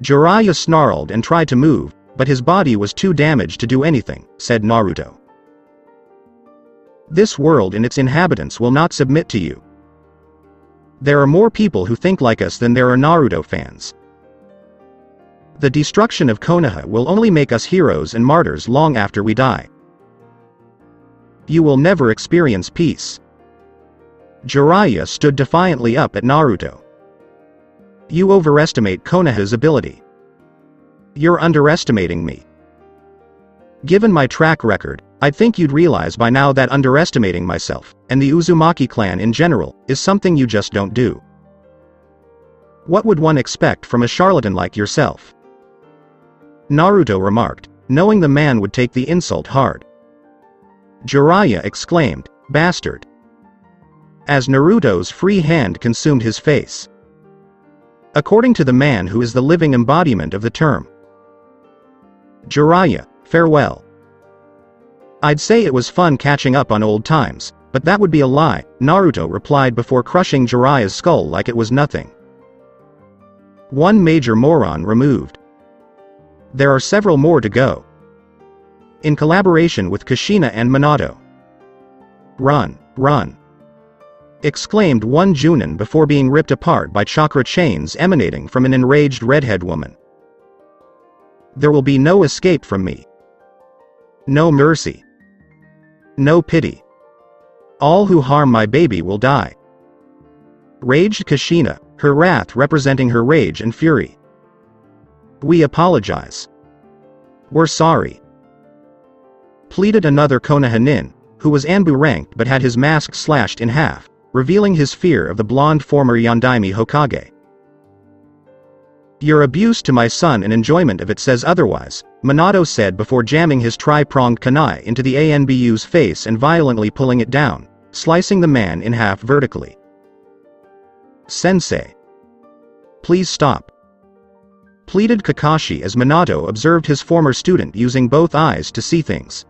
Jiraiya snarled and tried to move, but his body was too damaged to do anything, said Naruto. This world and its inhabitants will not submit to you. There are more people who think like us than there are Naruto fans. The destruction of Konoha will only make us heroes and martyrs long after we die. You will never experience peace. Jiraiya stood defiantly up at Naruto. You overestimate Konoha's ability. You're underestimating me. Given my track record, I'd think you'd realize by now that underestimating myself, and the Uzumaki clan in general, is something you just don't do. What would one expect from a charlatan like yourself? Naruto remarked, knowing the man would take the insult hard. Jiraiya exclaimed, "Bastard!" as Naruto's free hand consumed his face. According to the man who is the living embodiment of the term. Jiraiya, farewell. I'd say it was fun catching up on old times, but that would be a lie, Naruto replied before crushing Jiraiya's skull like it was nothing. One major moron removed. There are several more to go. In collaboration with Kushina and Minato. Run, run! Exclaimed one Junin before being ripped apart by chakra chains emanating from an enraged redhead woman. There will be no escape from me. No mercy. No pity. All who harm my baby will die. Raged Kushina, her wrath representing her rage and fury. We apologize. We're sorry. Pleaded another Konoha nin, who was Anbu ranked but had his mask slashed in half, revealing his fear of the blonde former Yondaime Hokage. Your abuse to my son and enjoyment of it says otherwise, Minato said before jamming his tri-pronged kunai into the Anbu's face and violently pulling it down, slicing the man in half vertically. Sensei. Please stop. Pleaded Kakashi as Minato observed his former student using both eyes to see things.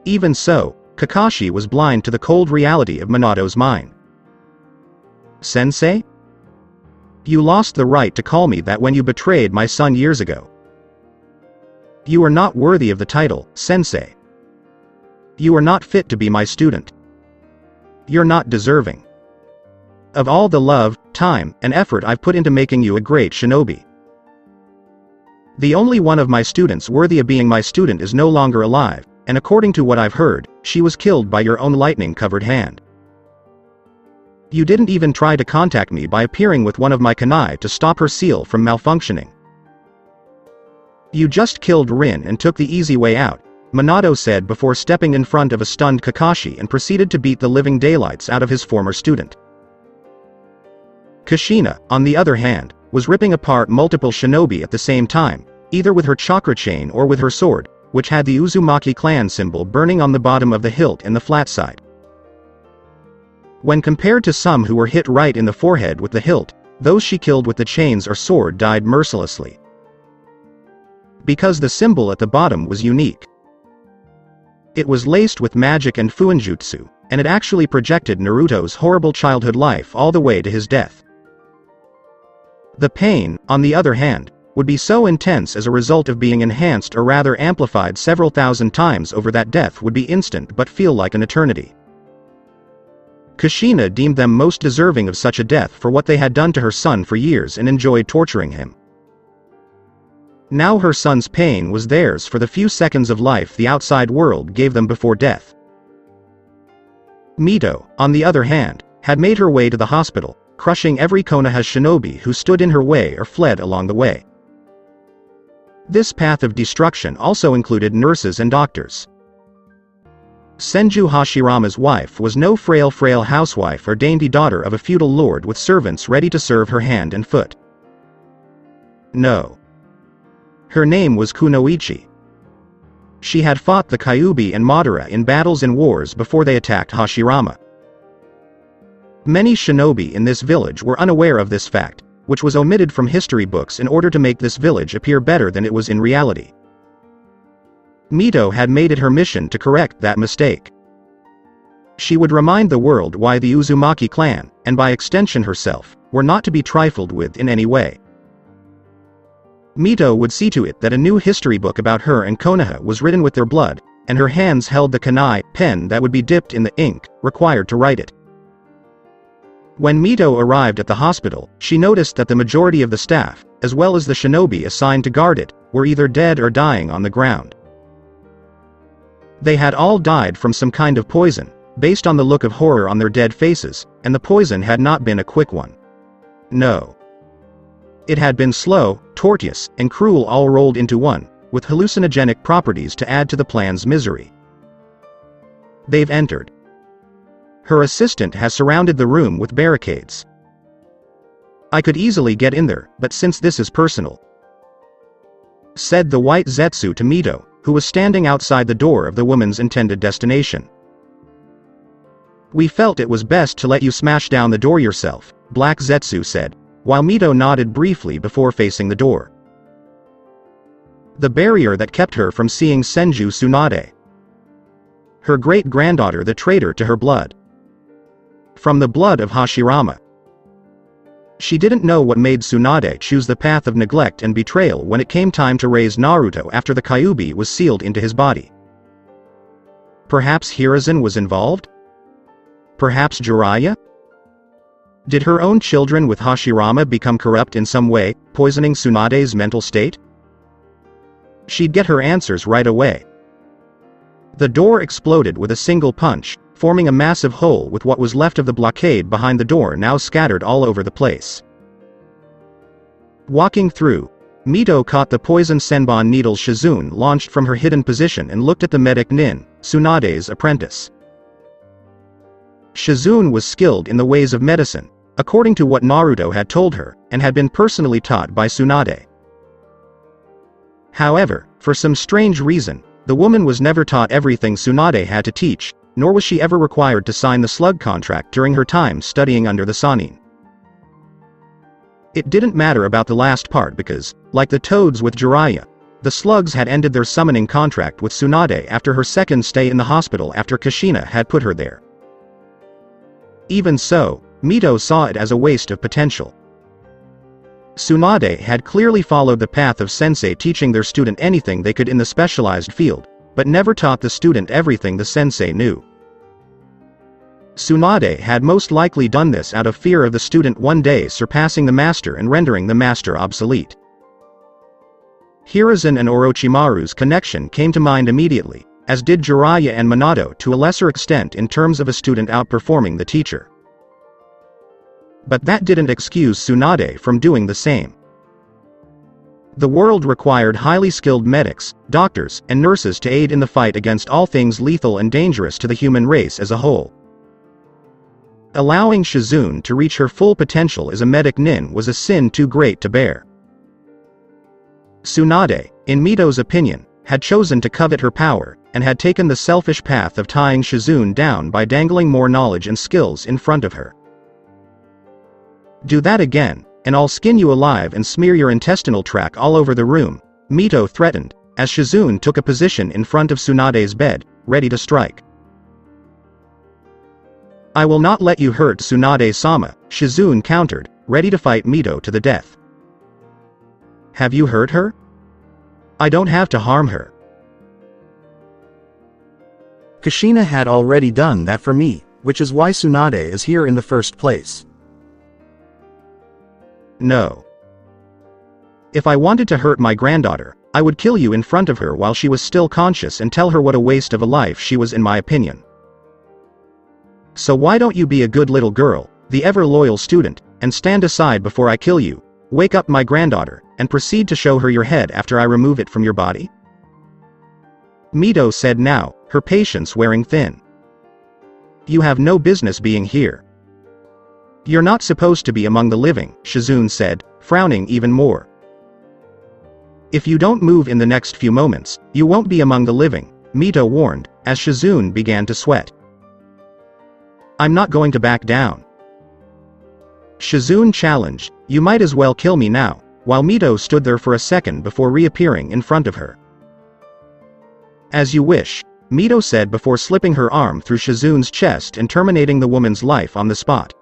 Even so, Kakashi was blind to the cold reality of Minato's mind. Sensei? You lost the right to call me that when you betrayed my son years ago. You are not worthy of the title, Sensei. You are not fit to be my student. You're not deserving of all the love, time, and effort I've put into making you a great shinobi. The only one of my students worthy of being my student is no longer alive, and according to what I've heard, she was killed by your own lightning-covered hand. You didn't even try to contact me by appearing with one of my kunai to stop her seal from malfunctioning. You just killed Rin and took the easy way out, Minato said before stepping in front of a stunned Kakashi and proceeded to beat the living daylights out of his former student. Kushina, on the other hand, was ripping apart multiple shinobi at the same time, either with her chakra chain or with her sword, which had the Uzumaki clan symbol burning on the bottom of the hilt and the flat side. When compared to some who were hit right in the forehead with the hilt, those she killed with the chains or sword died mercilessly. Because the symbol at the bottom was unique. It was laced with magic and fuinjutsu, and it actually projected Naruto's horrible childhood life all the way to his death. The pain, on the other hand, would be so intense as a result of being enhanced or rather amplified several thousand times over that death would be instant but feel like an eternity. Kushina deemed them most deserving of such a death for what they had done to her son for years and enjoyed torturing him. Now her son's pain was theirs for the few seconds of life the outside world gave them before death. Mito, on the other hand, had made her way to the hospital, crushing every Konoha shinobi who stood in her way or fled along the way. This path of destruction also included nurses and doctors. Senju Hashirama's wife was no frail housewife or dainty daughter of a feudal lord with servants ready to serve her hand and foot. No. Her name was Kunoichi. She had fought the Kyuubi and Madara in battles and wars before they attacked Hashirama. Many shinobi in this village were unaware of this fact, which was omitted from history books in order to make this village appear better than it was in reality. Mito had made it her mission to correct that mistake. She would remind the world why the Uzumaki clan, and by extension herself, were not to be trifled with in any way. Mito would see to it that a new history book about her and Konoha was written with their blood, and her hands held the kunai pen that would be dipped in the ink required to write it. When Mito arrived at the hospital, she noticed that the majority of the staff, as well as the shinobi assigned to guard it, were either dead or dying on the ground. They had all died from some kind of poison, based on the look of horror on their dead faces, and the poison had not been a quick one. No. It had been slow, tortuous, and cruel all rolled into one, with hallucinogenic properties to add to the plan's misery. They've entered. Her assistant has surrounded the room with barricades. I could easily get in there, but since this is personal, said the white zetsu to Mito, who was standing outside the door of the woman's intended destination. We felt it was best to let you smash down the door yourself, Black Zetsu said, while Mito nodded briefly before facing the door. The barrier that kept her from seeing Senju Tsunade, her great-granddaughter, the traitor to her blood. From the blood of Hashirama. She didn't know what made Tsunade choose the path of neglect and betrayal when it came time to raise Naruto after the Kyuubi was sealed into his body. Perhaps Hiruzen was involved? Perhaps Jiraiya? Did her own children with Hashirama become corrupt in some way, poisoning Tsunade's mental state? She'd get her answers right away. The door exploded with a single punch, forming a massive hole with what was left of the blockade behind the door now scattered all over the place. Walking through, Mito caught the poison senbon needles Shizune launched from her hidden position and looked at the medic Nin, Tsunade's apprentice. Shizune was skilled in the ways of medicine, according to what Naruto had told her, and had been personally taught by Tsunade. However, for some strange reason, the woman was never taught everything Tsunade had to teach, nor was she ever required to sign the slug contract during her time studying under the Sannin. It didn't matter about the last part because, like the toads with Jiraiya, the slugs had ended their summoning contract with Tsunade after her second stay in the hospital after Kushina had put her there. Even so, Mito saw it as a waste of potential. Tsunade had clearly followed the path of sensei teaching their student anything they could in the specialized field, but never taught the student everything the sensei knew. Tsunade had most likely done this out of fear of the student one day surpassing the master and rendering the master obsolete. Hiruzen and Orochimaru's connection came to mind immediately, as did Jiraiya and Minato to a lesser extent in terms of a student outperforming the teacher. But that didn't excuse Tsunade from doing the same. The world required highly skilled medics, doctors, and nurses to aid in the fight against all things lethal and dangerous to the human race as a whole. Allowing Shizune to reach her full potential as a medic nin was a sin too great to bear. Tsunade, in Mito's opinion, had chosen to covet her power, and had taken the selfish path of tying Shizune down by dangling more knowledge and skills in front of her. Do that again, and I'll skin you alive and smear your intestinal tract all over the room, Mito threatened, as Shizune took a position in front of Tsunade's bed, ready to strike. I will not let you hurt Tsunade-sama, Shizune countered, ready to fight Mito to the death. Have you hurt her? I don't have to harm her. Kushina had already done that for me, which is why Tsunade is here in the first place. No. If I wanted to hurt my granddaughter, I would kill you in front of her while she was still conscious and tell her what a waste of a life she was in my opinion. So why don't you be a good little girl, the ever-loyal student, and stand aside before I kill you, wake up my granddaughter, and proceed to show her your head after I remove it from your body? Mito said now, her patience wearing thin. You have no business being here. You're not supposed to be among the living, Shizune said, frowning even more. If you don't move in the next few moments, you won't be among the living, Mito warned, as Shizune began to sweat. I'm not going to back down. Shizune challenged, you might as well kill me now, while Mito stood there for a second before reappearing in front of her. As you wish, Mito said before slipping her arm through Shizune's chest and terminating the woman's life on the spot.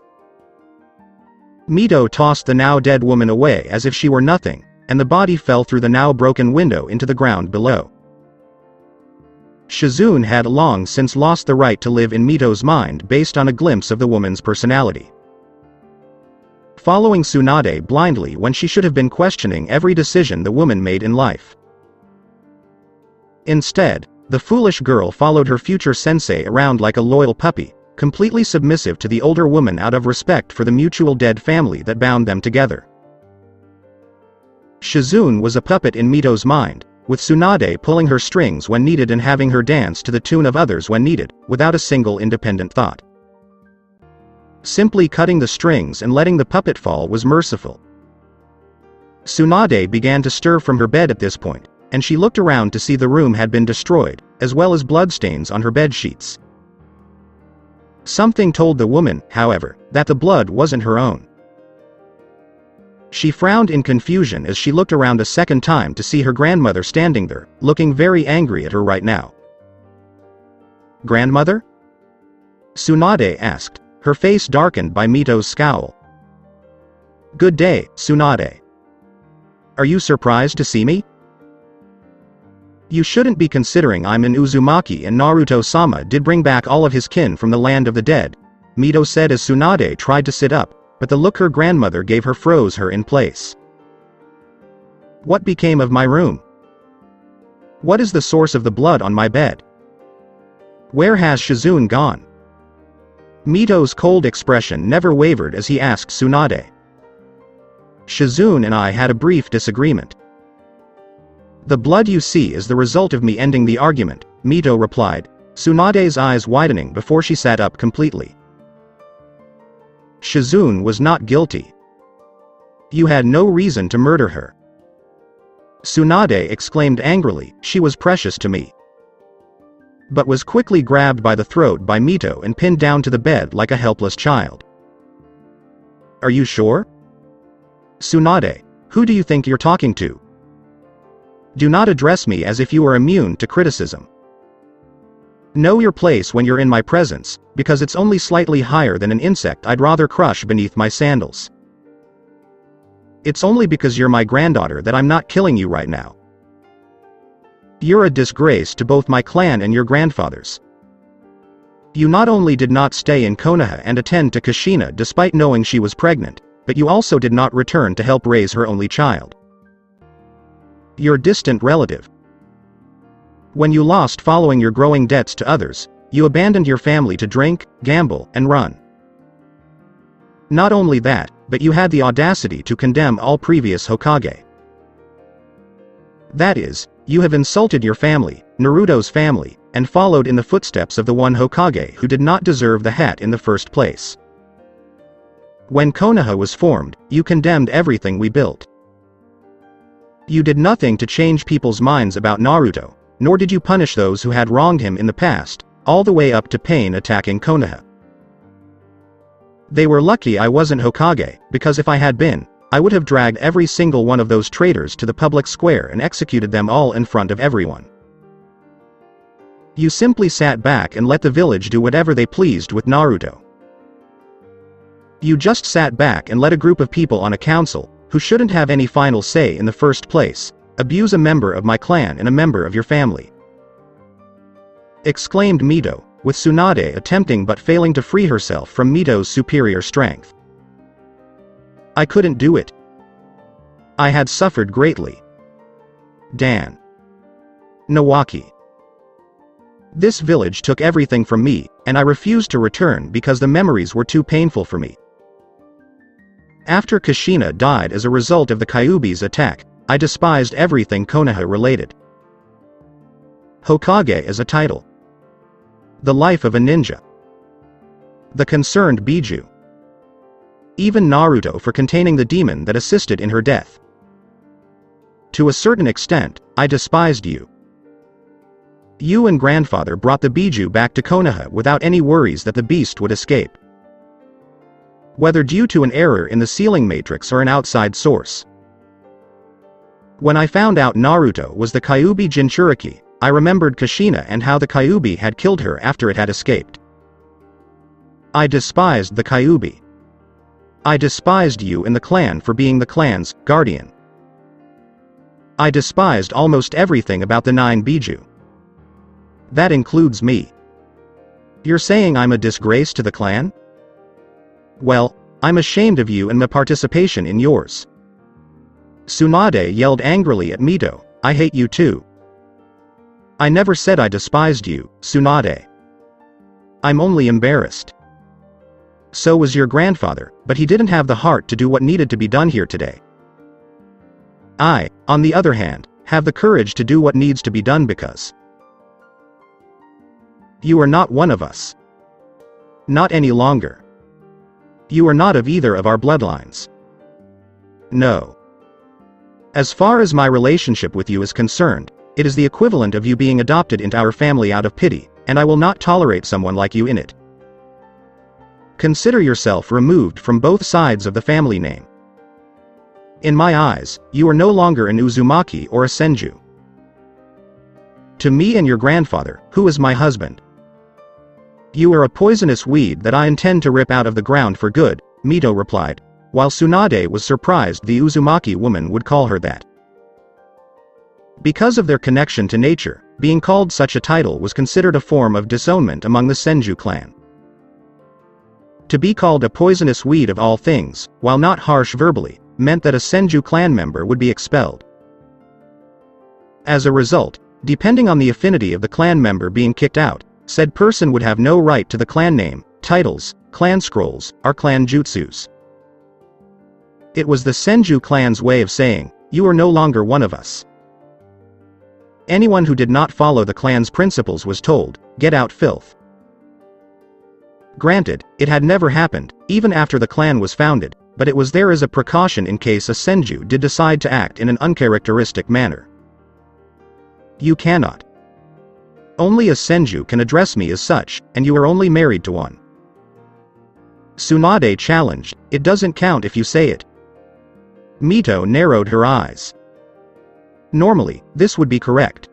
Mito tossed the now dead woman away as if she were nothing, and the body fell through the now broken window into the ground below. Shizune had long since lost the right to live in Mito's mind based on a glimpse of the woman's personality. Following Tsunade blindly when she should have been questioning every decision the woman made in life. Instead, the foolish girl followed her future sensei around like a loyal puppy, completely submissive to the older woman out of respect for the mutual dead family that bound them together. Shizune was a puppet in Mito's mind, with Tsunade pulling her strings when needed and having her dance to the tune of others when needed, without a single independent thought. Simply cutting the strings and letting the puppet fall was merciful. Tsunade began to stir from her bed at this point, and she looked around to see the room had been destroyed, as well as bloodstains on her bed sheets. Something told the woman, however, that the blood wasn't her own. She frowned in confusion as she looked around a second time to see her grandmother standing there, looking very angry at her right now. "Grandmother?" Tsunade asked, her face darkened by Mito's scowl. "Good day, Tsunade. Are you surprised to see me?" "You shouldn't be considering I'm an Uzumaki and Naruto-sama did bring back all of his kin from the land of the dead," Mito said as Tsunade tried to sit up, but the look her grandmother gave her froze her in place. "What became of my room? What is the source of the blood on my bed? Where has Shizune gone?" Mito's cold expression never wavered as he asked Tsunade. "Shizune and I had a brief disagreement. The blood you see is the result of me ending the argument," Mito replied, Tsunade's eyes widening before she sat up completely. "Shizune was not guilty. You had no reason to murder her." Tsunade exclaimed angrily, "She was precious to me," but was quickly grabbed by the throat by Mito and pinned down to the bed like a helpless child. "Are you sure? Tsunade, who do you think you're talking to? Do not address me as if you are immune to criticism. Know your place when you're in my presence, because it's only slightly higher than an insect I'd rather crush beneath my sandals. It's only because you're my granddaughter that I'm not killing you right now. You're a disgrace to both my clan and your grandfather's. You not only did not stay in Konoha and attend to Kushina despite knowing she was pregnant, but you also did not return to help raise her only child. Your distant relative. When you lost following your growing debts to others, you abandoned your family to drink, gamble, and run. Not only that, but you had the audacity to condemn all previous hokage. That is, you have insulted your family, Naruto's family, and followed in the footsteps of the one hokage who did not deserve the hat in the first place. When Konoha was formed, you condemned everything we built. You did nothing to change people's minds about Naruto, nor did you punish those who had wronged him in the past, all the way up to Pain attacking Konoha. They were lucky I wasn't Hokage, because if I had been, I would have dragged every single one of those traitors to the public square and executed them all in front of everyone. You simply sat back and let the village do whatever they pleased with Naruto. You just sat back and let a group of people on a council, who shouldn't have any final say in the first place, abuse a member of my clan and a member of your family," exclaimed Mito, with Tsunade attempting but failing to free herself from Mito's superior strength. "I couldn't do it. I had suffered greatly. Dan. Nawaki. This village took everything from me, and I refused to return because the memories were too painful for me. After Kushina died as a result of the Kyuubi's attack, I despised everything Konoha related. Hokage as a title. The life of a ninja. The concerned Biju. Even Naruto for containing the demon that assisted in her death. To a certain extent, I despised you. You and grandfather brought the Biju back to Konoha without any worries that the beast would escape. Whether due to an error in the sealing matrix or an outside source. When I found out Naruto was the Kyuubi Jinchuriki, I remembered Kushina and how the Kyuubi had killed her after it had escaped. I despised the Kyuubi. I despised you and the clan for being the clan's guardian. I despised almost everything about the 9 Biju. That includes me. You're saying I'm a disgrace to the clan? Well, I'm ashamed of you and my participation in yours. Tsunade yelled angrily at Mito, I hate you too. I never said I despised you, Tsunade. I'm only embarrassed. So was your grandfather, but he didn't have the heart to do what needed to be done here today. I, on the other hand, have the courage to do what needs to be done because you are not one of us. Not any longer. You are not of either of our bloodlines. No. As far as my relationship with you is concerned, it is the equivalent of you being adopted into our family out of pity, and I will not tolerate someone like you in it. Consider yourself removed from both sides of the family name. In my eyes, you are no longer an Uzumaki or a Senju. To me and your grandfather, who is my husband, you are a poisonous weed that I intend to rip out of the ground for good, Mito replied, while Tsunade was surprised the Uzumaki woman would call her that. Because of their connection to nature, being called such a title was considered a form of disownment among the Senju clan. To be called a poisonous weed of all things, while not harsh verbally, meant that a Senju clan member would be expelled. As a result, depending on the affinity of the clan member being kicked out, said person would have no right to the clan name, titles, clan scrolls, or clan jutsus. It was the Senju clan's way of saying, you are no longer one of us. Anyone who did not follow the clan's principles was told, get out filth. Granted, it had never happened, even after the clan was founded, but it was there as a precaution in case a Senju did decide to act in an uncharacteristic manner. You cannot. Only a Senju can address me as such, and you are only married to one. Tsunade challenged, it doesn't count if you say it. Mito narrowed her eyes. Normally, this would be correct.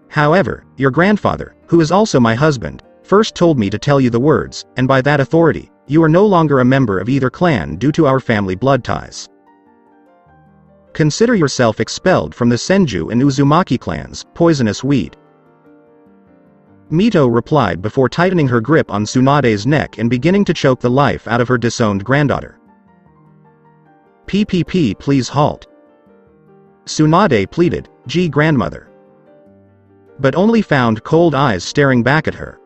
However, your grandfather, who is also my husband, first told me to tell you the words, and by that authority, you are no longer a member of either clan due to our family blood ties. Consider yourself expelled from the Senju and Uzumaki clans, poisonous weed. Mito replied before tightening her grip on Tsunade's neck and beginning to choke the life out of her disowned granddaughter. PPP, please halt. Tsunade pleaded, Gee, grandmother. But only found cold eyes staring back at her.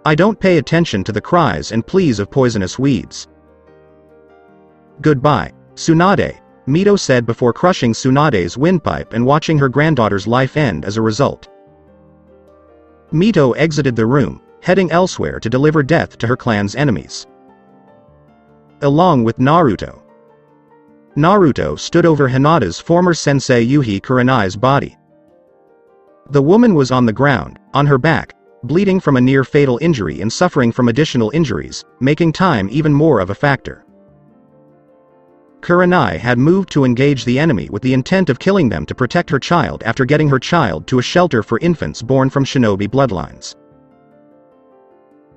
I don't pay attention to the cries and pleas of poisonous weeds. Goodbye, Tsunade, Mito said before crushing Tsunade's windpipe and watching her granddaughter's life end as a result. Mito exited the room, heading elsewhere to deliver death to her clan's enemies. Along with Naruto. Naruto stood over Hinata's former sensei Yuhi Kurenai's body. The woman was on the ground, on her back, bleeding from a near-fatal injury and suffering from additional injuries, making time even more of a factor. Kurenai had moved to engage the enemy with the intent of killing them to protect her child after getting her child to a shelter for infants born from shinobi bloodlines.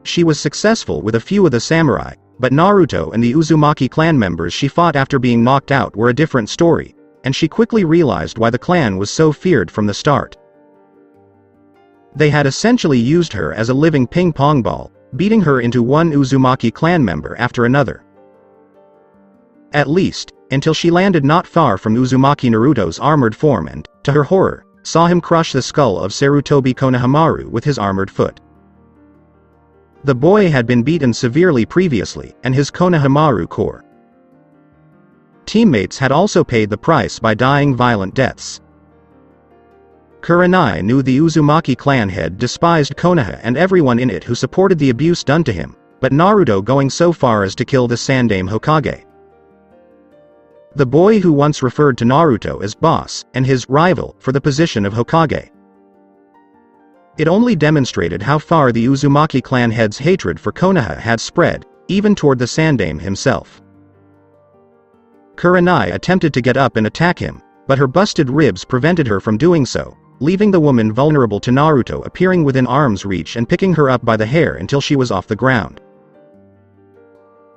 She was successful with a few of the samurai, but Naruto and the Uzumaki clan members she fought after being knocked out were a different story, and she quickly realized why the clan was so feared from the start. They had essentially used her as a living ping-pong ball, beating her into one Uzumaki clan member after another. At least, until she landed not far from Uzumaki Naruto's armored form and, to her horror, saw him crush the skull of Sarutobi Konohamaru with his armored foot. The boy had been beaten severely previously, and his Konohamaru core teammates had also paid the price by dying violent deaths. Kurenai knew the Uzumaki clan head despised Konoha and everyone in it who supported the abuse done to him, but Naruto going so far as to kill the Sandaime Hokage. The boy who once referred to Naruto as boss, and his rival for the position of Hokage. It only demonstrated how far the Uzumaki clan head's hatred for Konoha had spread, even toward the Sandaime himself. Kurenai attempted to get up and attack him, but her busted ribs prevented her from doing so, leaving the woman vulnerable to Naruto appearing within arm's reach and picking her up by the hair until she was off the ground.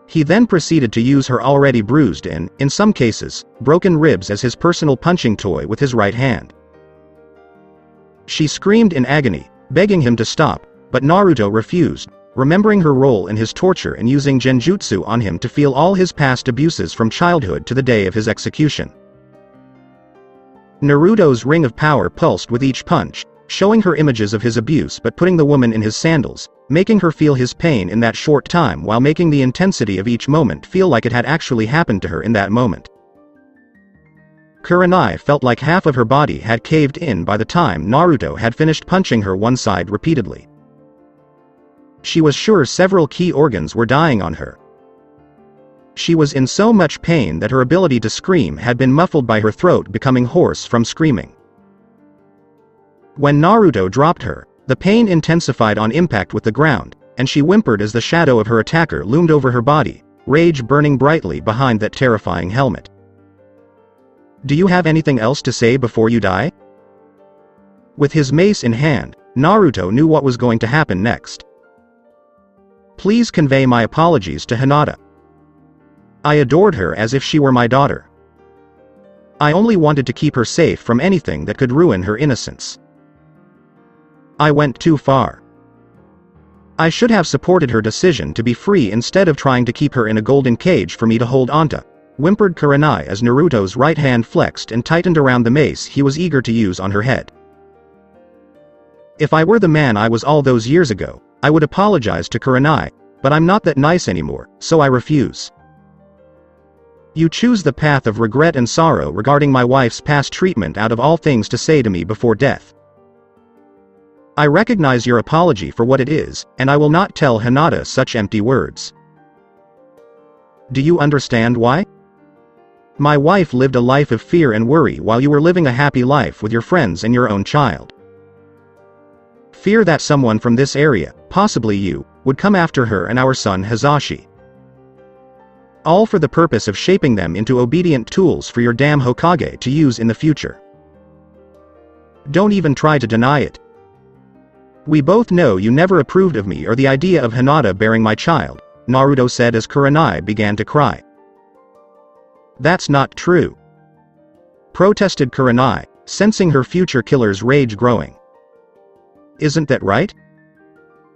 He then proceeded to use her already bruised and, in some cases, broken ribs as his personal punching toy with his right hand. She screamed in agony, begging him to stop, but Naruto refused, remembering her role in his torture and using genjutsu on him to feel all his past abuses from childhood to the day of his execution. Naruto's ring of power pulsed with each punch, showing her images of his abuse but putting the woman in his sandals, making her feel his pain in that short time while making the intensity of each moment feel like it had actually happened to her in that moment. Kurenai felt like half of her body had caved in by the time Naruto had finished punching her one side repeatedly. She was sure several key organs were dying on her. She was in so much pain that her ability to scream had been muffled by her throat becoming hoarse from screaming. When Naruto dropped her, the pain intensified on impact with the ground, and she whimpered as the shadow of her attacker loomed over her body, rage burning brightly behind that terrifying helmet. "Do you have anything else to say before you die?" With his mace in hand, Naruto knew what was going to happen next. "Please convey my apologies to Hinata. I adored her as if she were my daughter. I only wanted to keep her safe from anything that could ruin her innocence. I went too far. I should have supported her decision to be free instead of trying to keep her in a golden cage for me to hold onto," whimpered Kurenai as Naruto's right hand flexed and tightened around the mace he was eager to use on her head. "If I were the man I was all those years ago, I would apologize to Kurenai, but I'm not that nice anymore, so I refuse. You choose the path of regret and sorrow regarding my wife's past treatment out of all things to say to me before death. I recognize your apology for what it is, and I will not tell Hinata such empty words. Do you understand why? My wife lived a life of fear and worry while you were living a happy life with your friends and your own child. Fear that someone from this area, possibly you, would come after her and our son Hisashi. All for the purpose of shaping them into obedient tools for your damn hokage to use in the future. Don't even try to deny it. We both know you never approved of me or the idea of Hinata bearing my child," Naruto said as Kurenai began to cry. "That's not true," protested Kurenai, sensing her future killer's rage growing. "Isn't that right?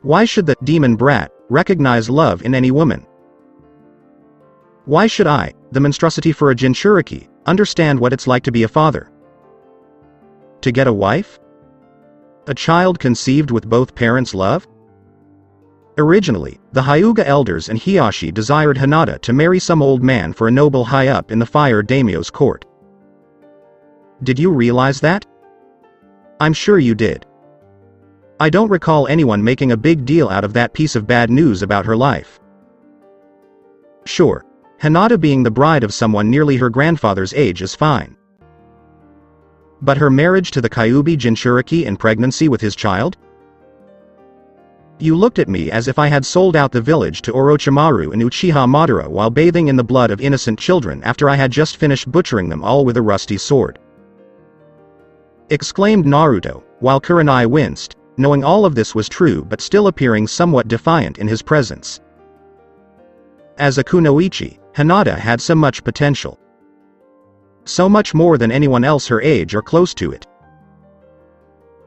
Why should the demon brat recognize love in any woman? Why should I, the monstrosity for a Jinchuriki, understand what it's like to be a father? To get a wife? A child conceived with both parents' love? Originally, the Hyuga elders and Hiyashi desired Hinata to marry some old man for a noble high-up in the Fire Daimyo's court. Did you realize that? I'm sure you did. I don't recall anyone making a big deal out of that piece of bad news about her life. Sure, Hinata being the bride of someone nearly her grandfather's age is fine. But her marriage to the Kyuubi Jinchuriki and pregnancy with his child? You looked at me as if I had sold out the village to Orochimaru and Uchiha Madara while bathing in the blood of innocent children after I had just finished butchering them all with a rusty sword. Exclaimed Naruto, while Kurenai winced, knowing all of this was true but still appearing somewhat defiant in his presence. As a kunoichi, Hinata had so much potential. So much more than anyone else her age or close to it.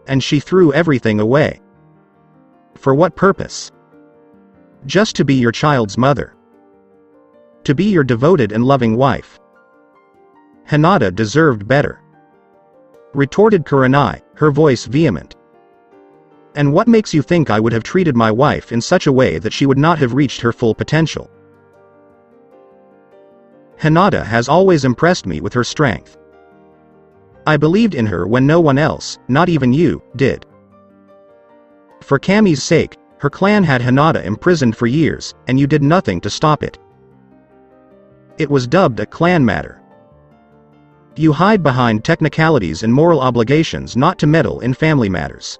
And she threw everything away. For what purpose? Just to be your child's mother. To be your devoted and loving wife. Hinata deserved better. Retorted Kurenai, her voice vehement. And what makes you think I would have treated my wife in such a way that she would not have reached her full potential? Hinata has always impressed me with her strength. I believed in her when no one else, not even you, did. For Kami's sake, her clan had Hinata imprisoned for years, and you did nothing to stop it. It was dubbed a clan matter. You hide behind technicalities and moral obligations not to meddle in family matters.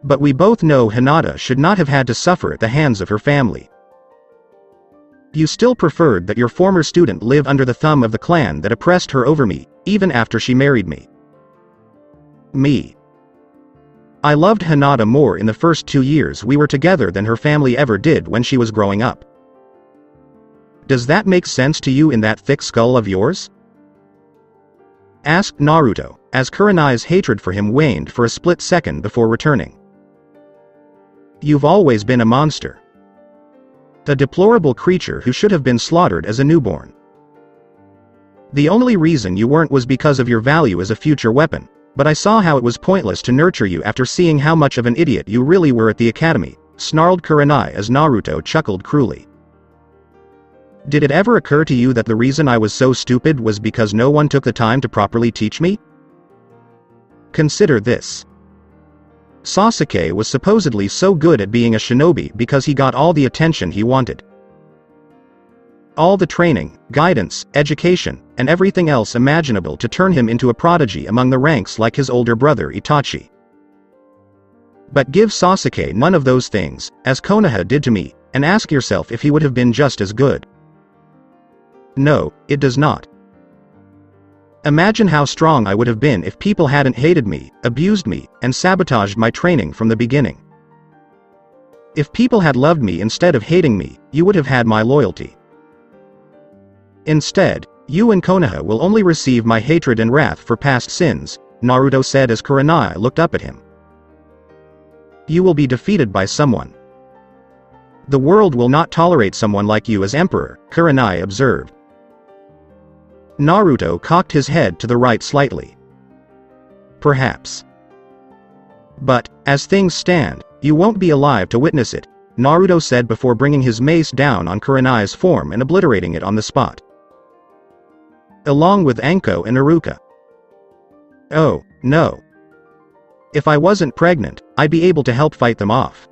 But we both know Hinata should not have had to suffer at the hands of her family. You still preferred that your former student live under the thumb of the clan that oppressed her over me, even after she married me. Me. I loved Hinata more in the first 2 years we were together than her family ever did when she was growing up. Does that make sense to you in that thick skull of yours? Asked Naruto, as Kurenai's hatred for him waned for a split second before returning. You've always been a monster. A deplorable creature who should have been slaughtered as a newborn. The only reason you weren't was because of your value as a future weapon, but I saw how it was pointless to nurture you after seeing how much of an idiot you really were at the academy, snarled Kurenai as Naruto chuckled cruelly. Did it ever occur to you that the reason I was so stupid was because no one took the time to properly teach me? Consider this. Sasuke was supposedly so good at being a shinobi because he got all the attention he wanted. All the training, guidance, education, and everything else imaginable to turn him into a prodigy among the ranks like his older brother Itachi. But give Sasuke none of those things, as Konoha did to me, and ask yourself if he would have been just as good. No, it does not. Imagine how strong I would have been if people hadn't hated me, abused me, and sabotaged my training from the beginning. If people had loved me instead of hating me, you would have had my loyalty. Instead, you and Konoha will only receive my hatred and wrath for past sins, Naruto said as Kurenai looked up at him. You will be defeated by someone. The world will not tolerate someone like you as emperor, Kurenai observed. Naruto cocked his head to the right slightly. Perhaps. But, as things stand, you won't be alive to witness it, Naruto said before bringing his mace down on Kurenai's form and obliterating it on the spot. Along with Anko and Iruka. Oh, no. If I wasn't pregnant, I'd be able to help fight them off.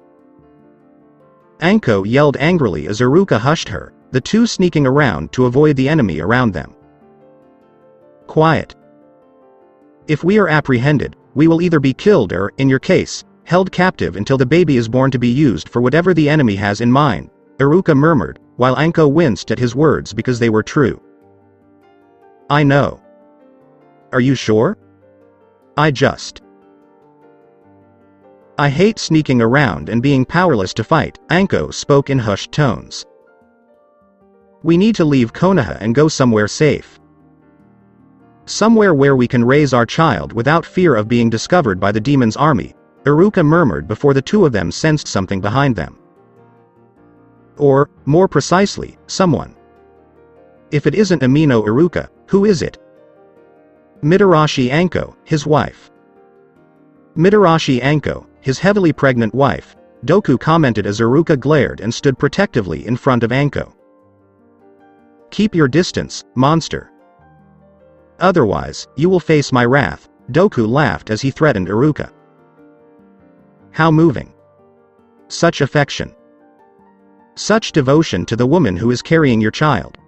Anko yelled angrily as Iruka hushed her, the two sneaking around to avoid the enemy around them. Quiet. If we are apprehended, we will either be killed or, in your case, held captive until the baby is born to be used for whatever the enemy has in mind, Iruka murmured, while Anko winced at his words because they were true. I know. Are you sure? I hate sneaking around and being powerless to fight, Anko spoke in hushed tones. We need to leave Konoha and go somewhere safe. Somewhere where we can raise our child without fear of being discovered by the demon's army, Iruka murmured before the two of them sensed something behind them. Or, more precisely, someone. If it isn't Amino Iruka, who is it? Mitarashi Anko, his wife. Mitarashi Anko, his heavily pregnant wife, Doku commented as Iruka glared and stood protectively in front of Anko. Keep your distance, monster. Otherwise, you will face my wrath, Doku laughed as he threatened Iruka. How moving. Such affection. Such devotion to the woman who is carrying your child.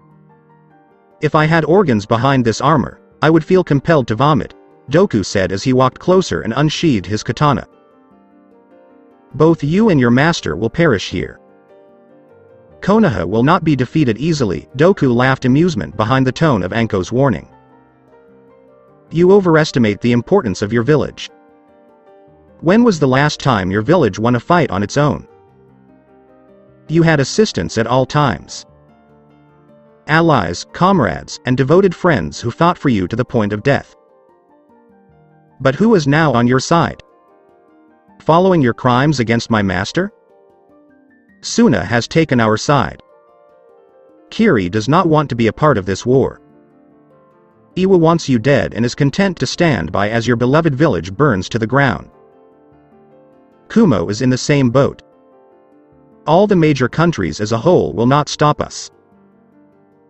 If I had organs behind this armor, I would feel compelled to vomit, Doku said as he walked closer and unsheathed his katana. Both you and your master will perish here. Konoha will not be defeated easily, Doku laughed amusement behind the tone of Anko's warning. You overestimate the importance of your village. When was the last time your village won a fight on its own? You had assistants at all times. Allies, comrades, and devoted friends who fought for you to the point of death. But who is now on your side? Following your crimes against my master? Suna has taken our side. Kiri does not want to be a part of this war. Iwa wants you dead and is content to stand by as your beloved village burns to the ground. Kumo is in the same boat. All the major countries as a whole will not stop us.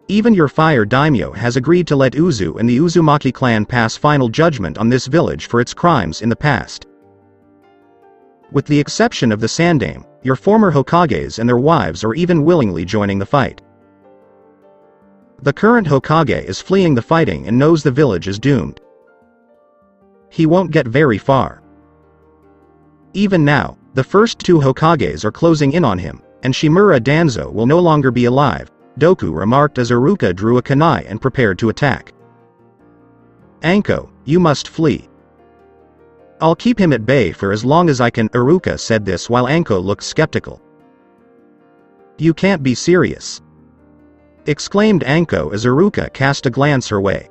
Even your fire daimyo has agreed to let Uzu and the Uzumaki clan pass final judgment on this village for its crimes in the past. With the exception of the Sandaime, your former Hokages and their wives are even willingly joining the fight. The current Hokage is fleeing the fighting and knows the village is doomed. He won't get very far. Even now, the first two Hokages are closing in on him, and Shimura Danzo will no longer be alive, Doku remarked as Iruka drew a kunai and prepared to attack. Anko, you must flee. I'll keep him at bay for as long as I can, Iruka said this while Anko looked skeptical. You can't be serious. exclaimed Anko as Iruka cast a glance her way.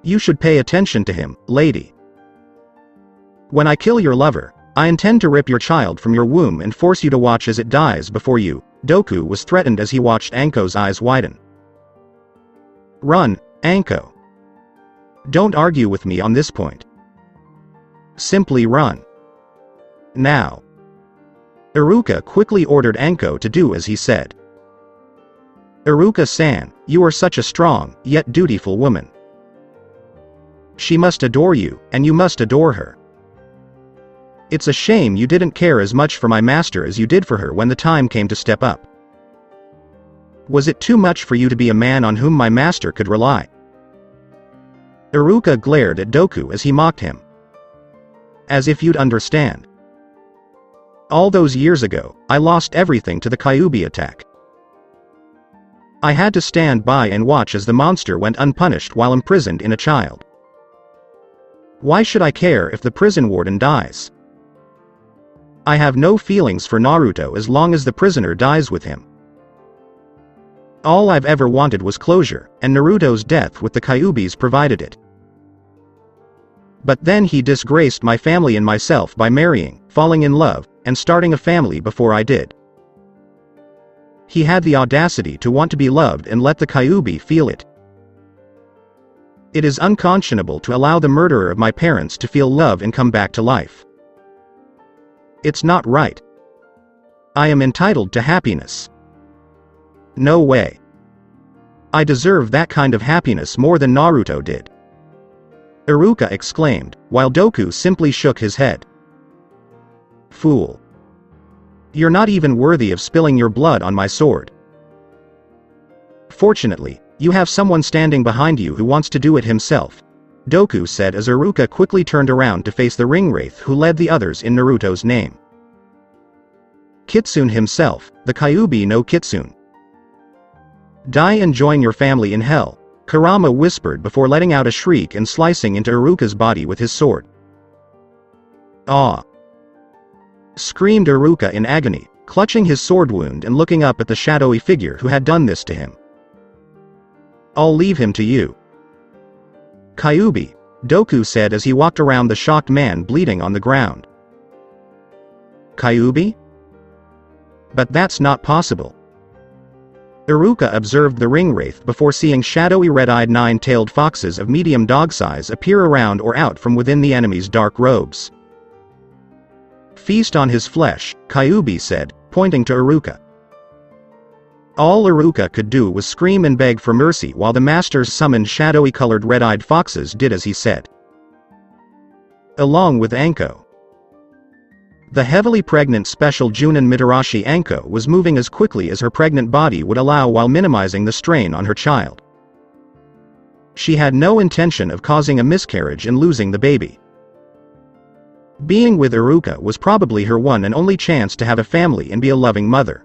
"You should pay attention to him, lady. When I kill your lover, I intend to rip your child from your womb and force you to watch as it dies before you." Doku was threatened as he watched Anko's eyes widen. "Run, Anko. Don't argue with me on this point. Simply run. Now." Iruka quickly ordered Anko to do as he said. "Iruka-san, you are such a strong, yet dutiful woman. She must adore you, and you must adore her. It's a shame you didn't care as much for my master as you did for her when the time came to step up. Was it too much for you to be a man on whom my master could rely?" Iruka glared at Doku as he mocked him. "As if you'd understand. All those years ago, I lost everything to the Kyuubi attack. I had to stand by and watch as the monster went unpunished while imprisoned in a child. Why should I care if the prison warden dies? I have no feelings for Naruto as long as the prisoner dies with him. All I've ever wanted was closure, and Naruto's death with the Kyuubis provided it. But then he disgraced my family and myself by marrying, falling in love, and starting a family before I did. He had the audacity to want to be loved and let the Kyuubi feel it. It is unconscionable to allow the murderer of my parents to feel love and come back to life. It's not right. I am entitled to happiness. No way. I deserve that kind of happiness more than Naruto did." Iruka exclaimed, while Doku simply shook his head. "Fool. You're not even worthy of spilling your blood on my sword. Fortunately, you have someone standing behind you who wants to do it himself," Doku said as Iruka quickly turned around to face the ringwraith who led the others in Naruto's name. "Kitsune himself, the Kyuubi no Kitsune. Die and join your family in hell," Kurama whispered before letting out a shriek and slicing into Iruka's body with his sword. "Ah!" screamed Iruka in agony, clutching his sword wound and looking up at the shadowy figure who had done this to him. "I'll leave him to you." "Kyuubi," Doku said as he walked around the shocked man bleeding on the ground. "Kyuubi? But that's not possible." Iruka observed the ringwraith before seeing shadowy red-eyed nine-tailed foxes of medium dog size appear around or out from within the enemy's dark robes. "Feast on his flesh," Kyuubi said, pointing to Iruka. All Iruka could do was scream and beg for mercy while the masters summoned shadowy-colored red-eyed foxes did as he said. Along with Anko. The heavily pregnant special Junin Mitarashi Anko was moving as quickly as her pregnant body would allow while minimizing the strain on her child. She had no intention of causing a miscarriage and losing the baby. Being with Iruka was probably her one and only chance to have a family and be a loving mother.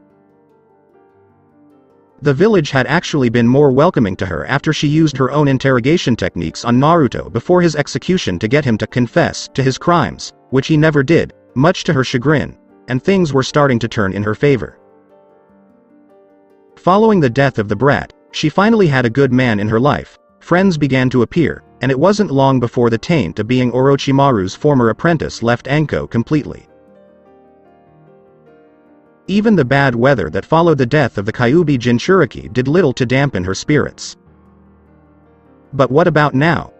The village had actually been more welcoming to her after she used her own interrogation techniques on Naruto before his execution to get him to confess to his crimes, which he never did, much to her chagrin, and things were starting to turn in her favor. Following the death of the brat, she finally had a good man in her life, friends began to appear, and it wasn't long before the taint of being Orochimaru's former apprentice left Anko completely. Even the bad weather that followed the death of the Kyuubi Jinchuriki did little to dampen her spirits. But what about now?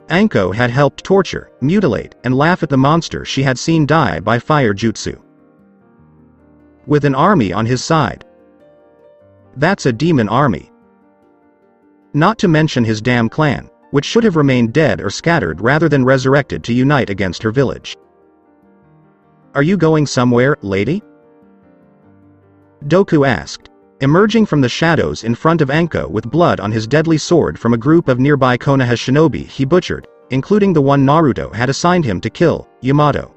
Anko had helped torture, mutilate, and laugh at the monster she had seen die by fire jutsu. With an army on his side. That's a demon army. Not to mention his damn clan, which should have remained dead or scattered rather than resurrected to unite against her village. "Are you going somewhere, lady?" Doku asked, emerging from the shadows in front of Anko with blood on his deadly sword from a group of nearby Konoha shinobi he butchered, including the one Naruto had assigned him to kill, Yamato.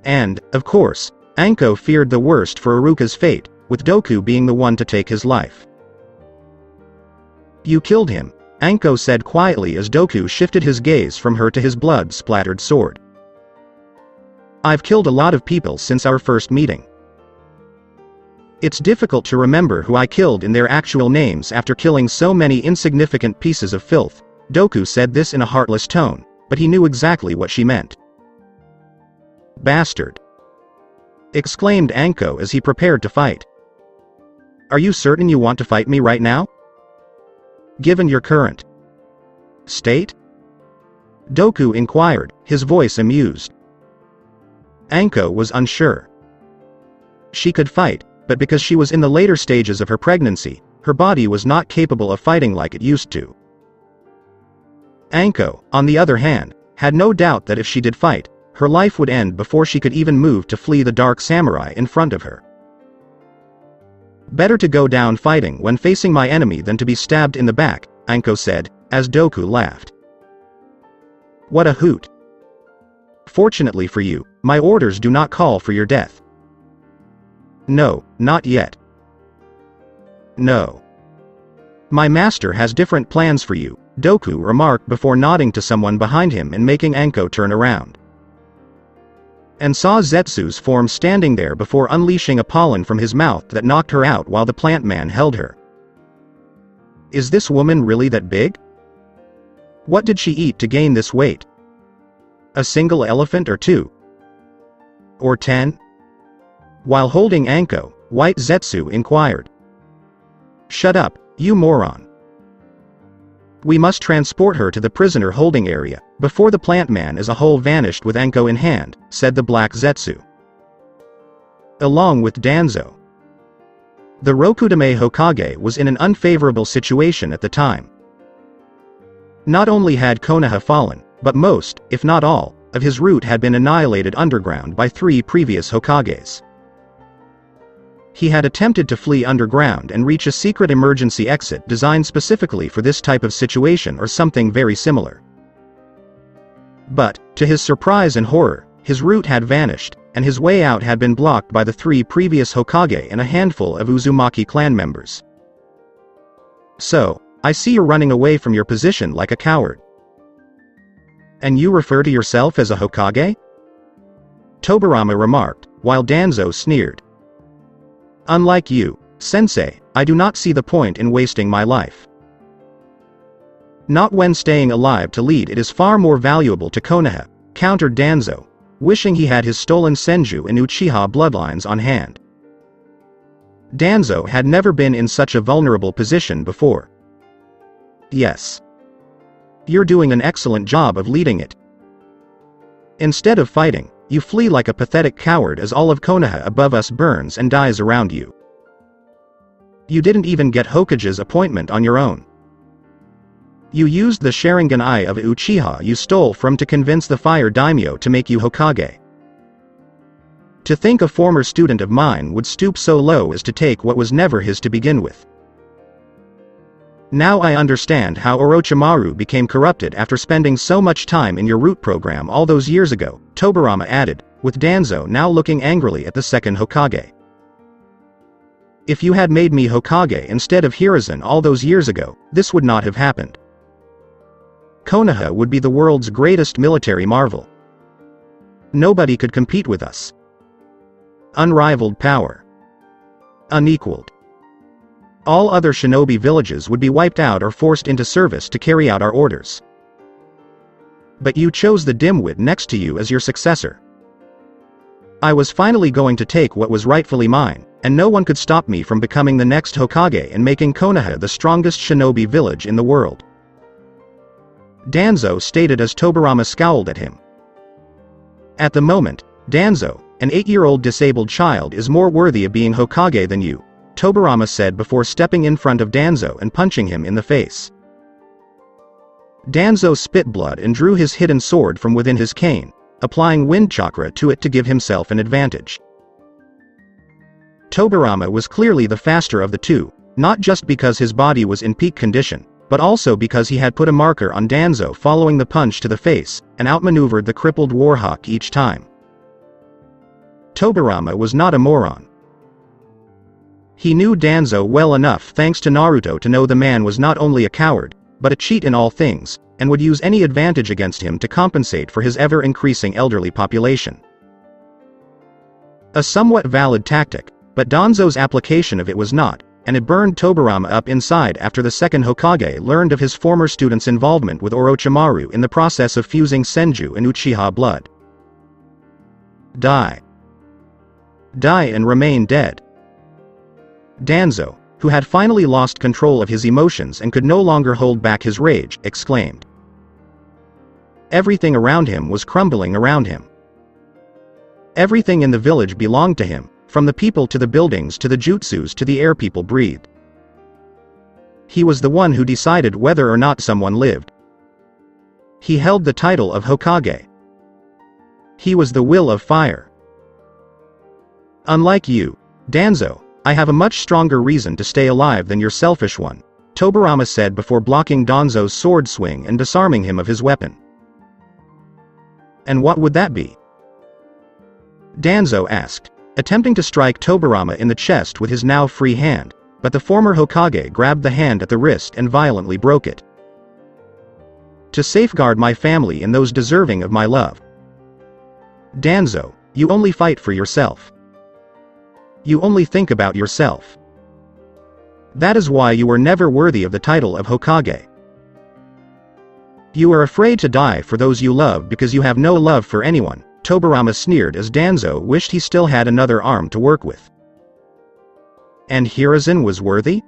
And, of course, Anko feared the worst for Iruka's fate, with Doku being the one to take his life. "You killed him," Anko said quietly as Doku shifted his gaze from her to his blood-splattered sword. "I've killed a lot of people since our first meeting. It's difficult to remember who I killed in their actual names after killing so many insignificant pieces of filth. Doku said this in a heartless tone, but he knew exactly what she meant. Bastard! Exclaimed Anko as he prepared to fight. Are you certain you want to fight me right now? Given your current state? Doku inquired, his voice amused. Anko was unsure. She could fight, but because she was in the later stages of her pregnancy, her body was not capable of fighting like it used to. Anko, on the other hand, had no doubt that if she did fight, her life would end before she could even move to flee the dark samurai in front of her. Better to go down fighting when facing my enemy than to be stabbed in the back, Anko said, as Doku laughed. What a hoot. Fortunately for you, my orders do not call for your death. No, not yet. No. My master has different plans for you, Doku remarked before nodding to someone behind him and making Anko turn around. And saw Zetsu's form standing there before unleashing a pollen from his mouth that knocked her out while the plant man held her. Is this woman really that big? What did she eat to gain this weight? A single elephant or 2? Or 10? While holding Anko, White Zetsu inquired. Shut up, you moron. We must transport her to the prisoner holding area, before the plant man as a whole vanished with Anko in hand, said the black Zetsu. Along with Danzo. The Rokudame Hokage was in an unfavorable situation at the time. Not only had Konoha fallen, but most, if not all, of his root had been annihilated underground by 3 previous Hokages. He had attempted to flee underground and reach a secret emergency exit designed specifically for this type of situation or something very similar. But, to his surprise and horror, his route had vanished, and his way out had been blocked by the 3 previous Hokage and a handful of Uzumaki clan members. So, I see you're running away from your position like a coward. And you refer to yourself as a Hokage? Tobirama remarked, while Danzo sneered. Unlike you, Sensei, I do not see the point in wasting my life. Not when staying alive to lead it is far more valuable to Konoha, countered Danzo, wishing he had his stolen Senju and Uchiha bloodlines on hand. Danzo had never been in such a vulnerable position before. Yes. You're doing an excellent job of leading it. Instead of fighting, you flee like a pathetic coward as all of Konoha above us burns and dies around you. You didn't even get Hokage's appointment on your own. You used the Sharingan eye of Uchiha you stole from to convince the Fire Daimyo to make you Hokage. To think a former student of mine would stoop so low as to take what was never his to begin with. Now I understand how Orochimaru became corrupted after spending so much time in your root program all those years ago, Tobirama added, with Danzo now looking angrily at the second Hokage. If you had made me Hokage instead of Hiruzen all those years ago, this would not have happened. Konoha would be the world's greatest military marvel. Nobody could compete with us. Unrivaled power. Unequaled. All other shinobi villages would be wiped out or forced into service to carry out our orders. But you chose the dimwit next to you as your successor. I was finally going to take what was rightfully mine, and no one could stop me from becoming the next Hokage and making Konoha the strongest shinobi village in the world. Danzo stated as Tobirama scowled at him. At the moment, Danzo, an 8-year-old disabled child, is more worthy of being Hokage than you, Tobirama said before stepping in front of Danzo and punching him in the face. Danzo spit blood and drew his hidden sword from within his cane, applying wind chakra to it to give himself an advantage. Tobirama was clearly the faster of the two, not just because his body was in peak condition, but also because he had put a marker on Danzo following the punch to the face, and outmaneuvered the crippled warhawk each time. Tobirama was not a moron. He knew Danzo well enough thanks to Naruto to know the man was not only a coward, but a cheat in all things, and would use any advantage against him to compensate for his ever-increasing elderly population. A somewhat valid tactic, But Danzo's application of it was not, and it burned Tobirama up inside after the second Hokage learned of his former student's involvement with Orochimaru in the process of fusing Senju and Uchiha blood. Die. Die and remain dead. Danzo, who had finally lost control of his emotions and could no longer hold back his rage, exclaimed. Everything around him was crumbling around him. Everything in the village belonged to him, from the people to the buildings to the jutsus to the air people breathed. He was the one who decided whether or not someone lived. He held the title of Hokage. He was the will of fire. Unlike you, Danzo, I have a much stronger reason to stay alive than your selfish one, Tobirama said before blocking Danzo's sword swing and disarming him of his weapon. And what would that be? Danzo asked, attempting to strike Tobirama in the chest with his now free hand, but the former Hokage grabbed the hand at the wrist and violently broke it. To safeguard my family and those deserving of my love. Danzo, you only fight for yourself. You only think about yourself. That is why you were never worthy of the title of Hokage. You are afraid to die for those you love because you have no love for anyone, Tobirama sneered as Danzo wished he still had another arm to work with. And Hiruzen was worthy?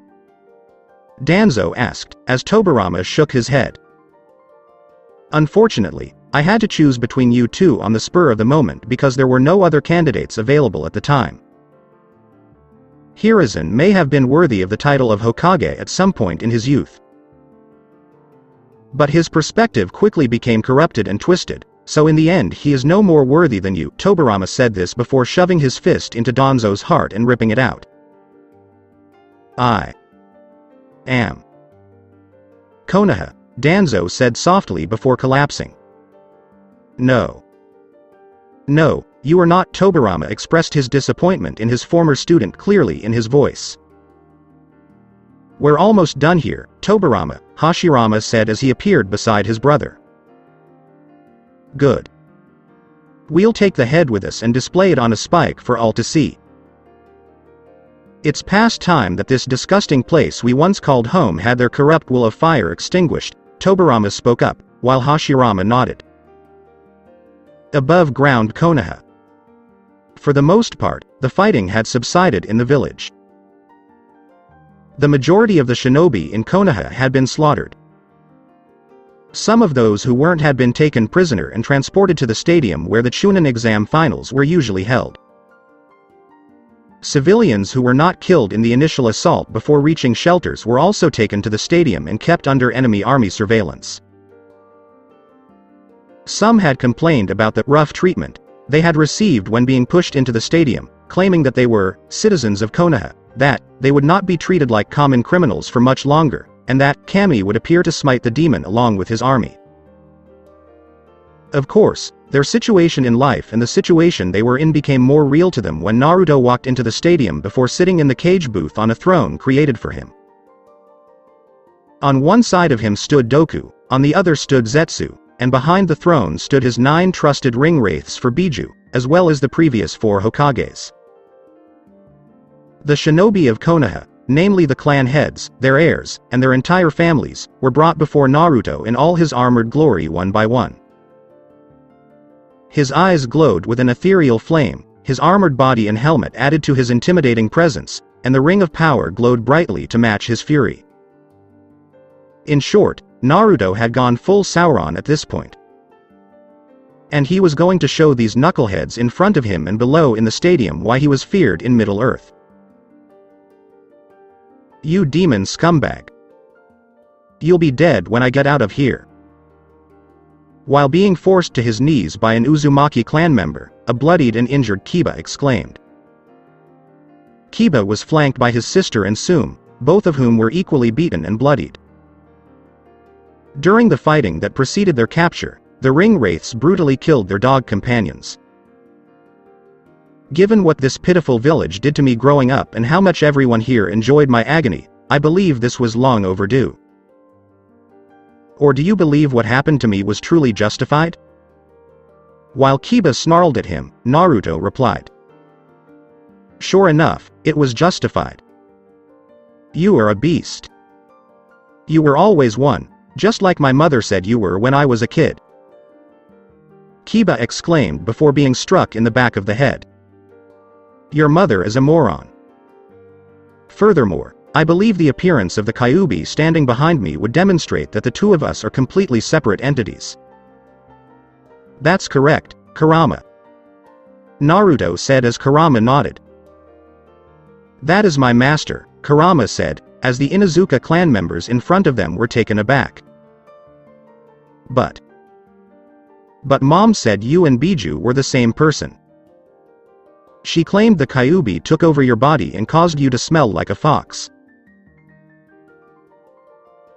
Danzo asked, as Tobirama shook his head. Unfortunately, I had to choose between you two on the spur of the moment because there were no other candidates available at the time. Hiruzen may have been worthy of the title of Hokage at some point in his youth. But his perspective quickly became corrupted and twisted, so in the end he is no more worthy than you. Tobirama said this before shoving his fist into Danzo's heart and ripping it out. I am Konoha, Danzo said softly before collapsing. No. No, you are not. Tobirama expressed his disappointment in his former student clearly in his voice. We're almost done here, Tobirama, Hashirama said as he appeared beside his brother. Good. We'll take the head with us and display it on a spike for all to see. It's past time that this disgusting place we once called home had their corrupt will of fire extinguished, Tobirama spoke up, while Hashirama nodded. Above ground Konoha. For the most part, the fighting had subsided in the village. The majority of the shinobi in Konoha had been slaughtered. Some of those who weren't had been taken prisoner and transported to the stadium where the Chunin exam finals were usually held. Civilians who were not killed in the initial assault before reaching shelters were also taken to the stadium and kept under enemy army surveillance. Some had complained about the rough treatment they had received when being pushed into the stadium, claiming that they were citizens of Konoha, that they would not be treated like common criminals for much longer, and that Kami would appear to smite the demon along with his army. Of course, their situation in life and the situation they were in became more real to them when Naruto walked into the stadium before sitting in the cage booth on a throne created for him. On one side of him stood Doku, on the other stood Zetsu, and behind the throne stood his 9 trusted ring wraiths for Biju, as well as the previous 4 Hokages. The shinobi of Konoha, namely the clan heads, their heirs, and their entire families, were brought before Naruto in all his armored glory one by one. His eyes glowed with an ethereal flame, his armored body and helmet added to his intimidating presence, and the ring of power glowed brightly to match his fury. In short, Naruto had gone full Sauron at this point. And he was going to show these knuckleheads in front of him and below in the stadium why he was feared in Middle-earth. You demon scumbag. You'll be dead when I get out of here. While being forced to his knees by an Uzumaki clan member, a bloodied and injured Kiba exclaimed. Kiba was flanked by his sister and Sum, both of whom were equally beaten and bloodied. During the fighting that preceded their capture, the ring wraiths brutally killed their dog companions. Given what this pitiful village did to me growing up and how much everyone here enjoyed my agony, I believe this was long overdue. Or do you believe what happened to me was truly justified? While Kiba snarled at him, Naruto replied. Sure enough, it was justified. You are a beast. You were always one, just like my mother said you were when I was a kid. Kiba exclaimed before being struck in the back of the head. Your mother is a moron. Furthermore, I believe the appearance of the Kyuubi standing behind me would demonstrate that the two of us are completely separate entities. That's correct, Kurama. Naruto said as Kurama nodded. That is my master, Kurama said, as the Inuzuka clan members in front of them were taken aback. But Mom said you and Biju were the same person. She claimed the Kyuubi took over your body and caused you to smell like a fox.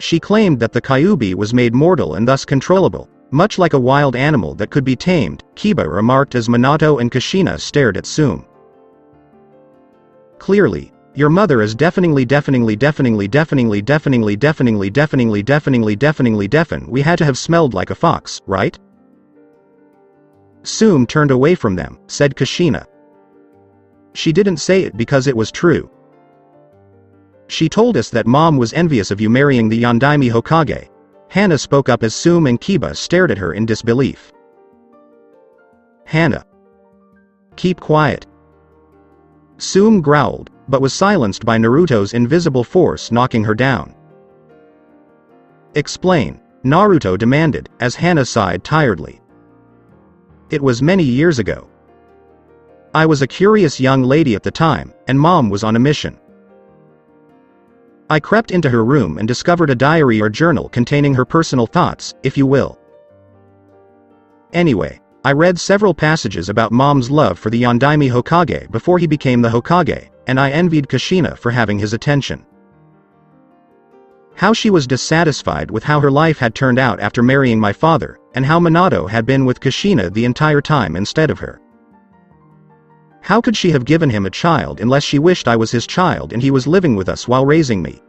She claimed that the Kyuubi was made mortal and thus controllable, much like a wild animal that could be tamed, Kiba remarked as Minato and Kushina stared at Tsume. Clearly, your mother is deafening. We had to have smelled like a fox, right? Tsume turned away from them, said Kushina. She didn't say it because it was true. She told us that Mom was envious of you marrying the Yondaime Hokage. Hana spoke up as Tsume and Kiba stared at her in disbelief. Hana. Keep quiet. Tsume growled, but was silenced by Naruto's invisible force knocking her down. Explain, Naruto demanded, as Hana sighed tiredly. It was many years ago. I was a curious young lady at the time, and Mom was on a mission. I crept into her room and discovered a diary or journal containing her personal thoughts, if you will. Anyway, I read several passages about Mom's love for the Yondaime Hokage before he became the Hokage, and I envied Kushina for having his attention. How she was dissatisfied with how her life had turned out after marrying my father, and how Minato had been with Kushina the entire time instead of her. How could she have given him a child unless she wished I was his child and he was living with us while raising me?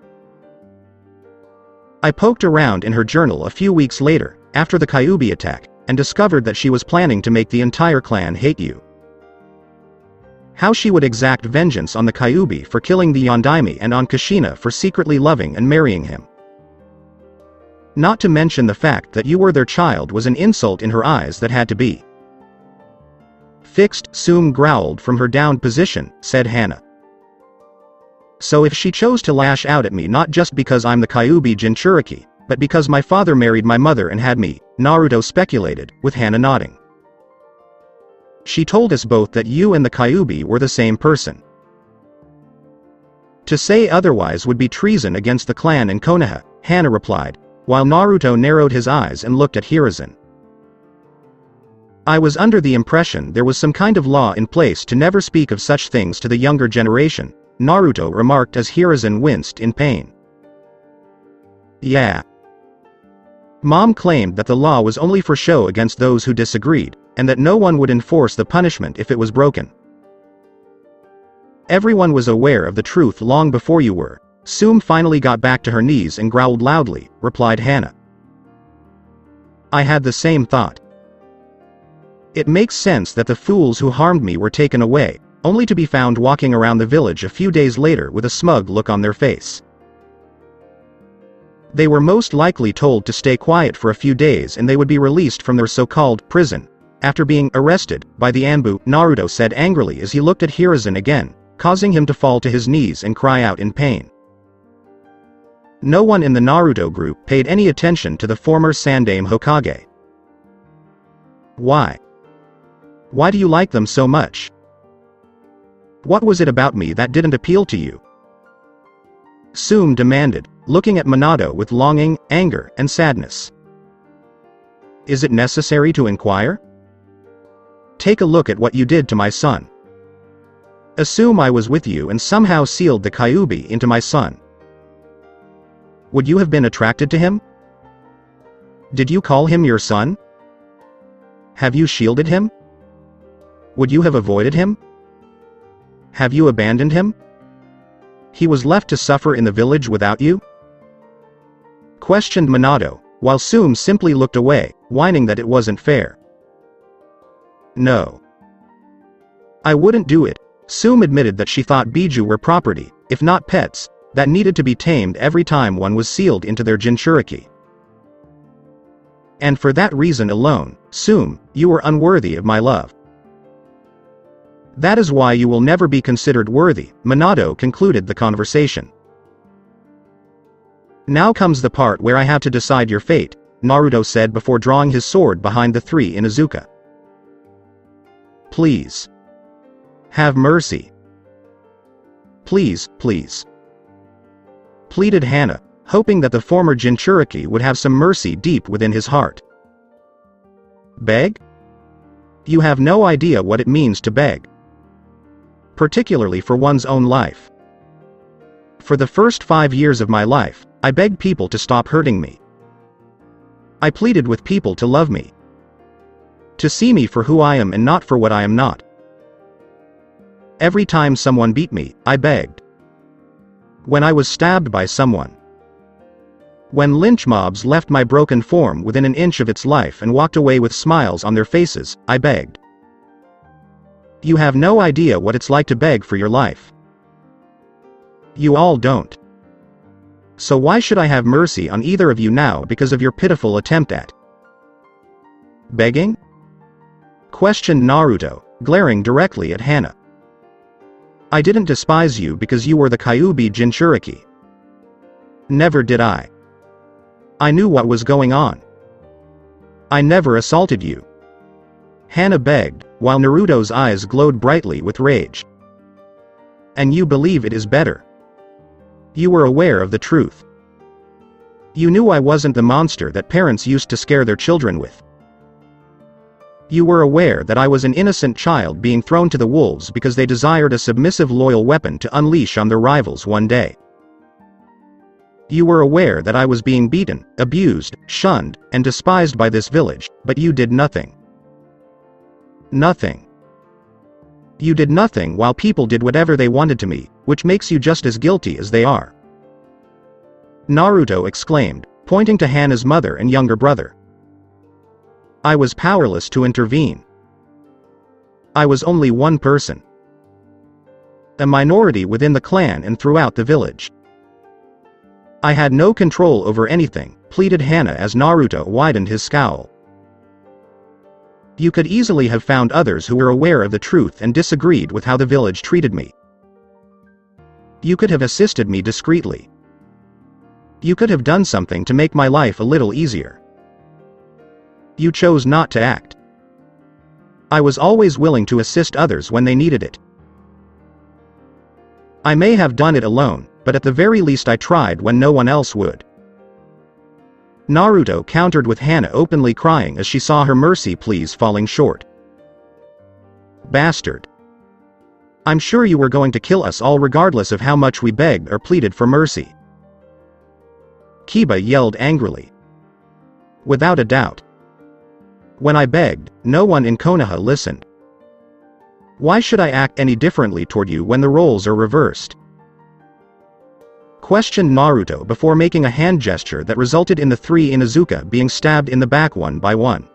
I poked around in her journal a few weeks later, after the Kyuubi attack, and discovered that she was planning to make the entire clan hate you. How she would exact vengeance on the Kyuubi for killing the Yondaime and on Kushina for secretly loving and marrying him. Not to mention the fact that you were their child was an insult in her eyes that had to be fixed. Tsume growled from her downed position, said Hana. So if she chose to lash out at me not just because I'm the Kyuubi Jinchuriki, but because my father married my mother and had me, Naruto speculated, with Hana nodding. She told us both that you and the Kyuubi were the same person. To say otherwise would be treason against the clan in Konoha, Hana replied, while Naruto narrowed his eyes and looked at Hiruzen. I was under the impression there was some kind of law in place to never speak of such things to the younger generation, Naruto remarked as Hiruzen winced in pain. Yeah. Mom claimed that the law was only for show against those who disagreed, and that no one would enforce the punishment if it was broken. Everyone was aware of the truth long before you were. Tsume finally got back to her knees and growled loudly, replied Hana. I had the same thought. It makes sense that the fools who harmed me were taken away, only to be found walking around the village a few days later with a smug look on their face. They were most likely told to stay quiet for a few days and they would be released from their so-called prison, after being arrested by the Anbu, Naruto said angrily as he looked at Hiruzen again, causing him to fall to his knees and cry out in pain. No one in the Naruto group paid any attention to the former Sandaime Hokage. Why? Why do you like them so much? What was it about me that didn't appeal to you? Tsume demanded, looking at Minato with longing, anger, and sadness. Is it necessary to inquire? Take a look at what you did to my son. Assume I was with you and somehow sealed the Kyuubi into my son. Would you have been attracted to him? Did you call him your son? Have you shielded him? Would you have avoided him? Have you abandoned him? He was left to suffer in the village without you? Questioned Minato, while Tsume simply looked away, whining that it wasn't fair. No. I wouldn't do it, Tsume admitted that she thought Biju were property, if not pets, that needed to be tamed every time one was sealed into their Jinchuriki. And for that reason alone, Tsume, you were unworthy of my love. That is why you will never be considered worthy, Minato concluded the conversation. Now comes the part where I have to decide your fate, Naruto said before drawing his sword behind the three in Iruka. Please. Have mercy. Please, please. Pleaded Hana, hoping that the former Jinchuriki would have some mercy deep within his heart. Beg? You have no idea what it means to beg. Particularly for one's own life. For the first 5 years of my life, I begged people to stop hurting me. I pleaded with people to love me. To see me for who I am and not for what I am not. Every time someone beat me, I begged. When I was stabbed by someone. When lynch mobs left my broken form within an inch of its life and walked away with smiles on their faces, I begged. You have no idea what it's like to beg for your life. You all don't. So why should I have mercy on either of you now because of your pitiful attempt at begging? Questioned Naruto, glaring directly at Hana. I didn't despise you because you were the Kyuubi Jinchuriki. Never did I. I knew what was going on. I never assaulted you. Hana begged, while Naruto's eyes glowed brightly with rage. And you believe it is better. You were aware of the truth. You knew I wasn't the monster that parents used to scare their children with. You were aware that I was an innocent child being thrown to the wolves because they desired a submissive loyal weapon to unleash on their rivals one day. You were aware that I was being beaten, abused, shunned, and despised by this village, but you did nothing. Nothing. You did nothing while people did whatever they wanted to me, which makes you just as guilty as they are. Naruto exclaimed, pointing to Hana's mother and younger brother. I was powerless to intervene. I was only one person. A minority within the clan and throughout the village. I had no control over anything, pleaded Hana as Naruto widened his scowl. You could easily have found others who were aware of the truth and disagreed with how the village treated me. You could have assisted me discreetly. You could have done something to make my life a little easier. You chose not to act. I was always willing to assist others when they needed it. I may have done it alone, but at the very least I tried when no one else would. Naruto countered with Hana openly crying as she saw her mercy pleas falling short. Bastard. I'm sure you were going to kill us all regardless of how much we begged or pleaded for mercy. Kiba yelled angrily. Without a doubt. When I begged, no one in Konoha listened. Why should I act any differently toward you when the roles are reversed? Questioned Naruto before making a hand gesture that resulted in the three in Iruka being stabbed in the back one by one.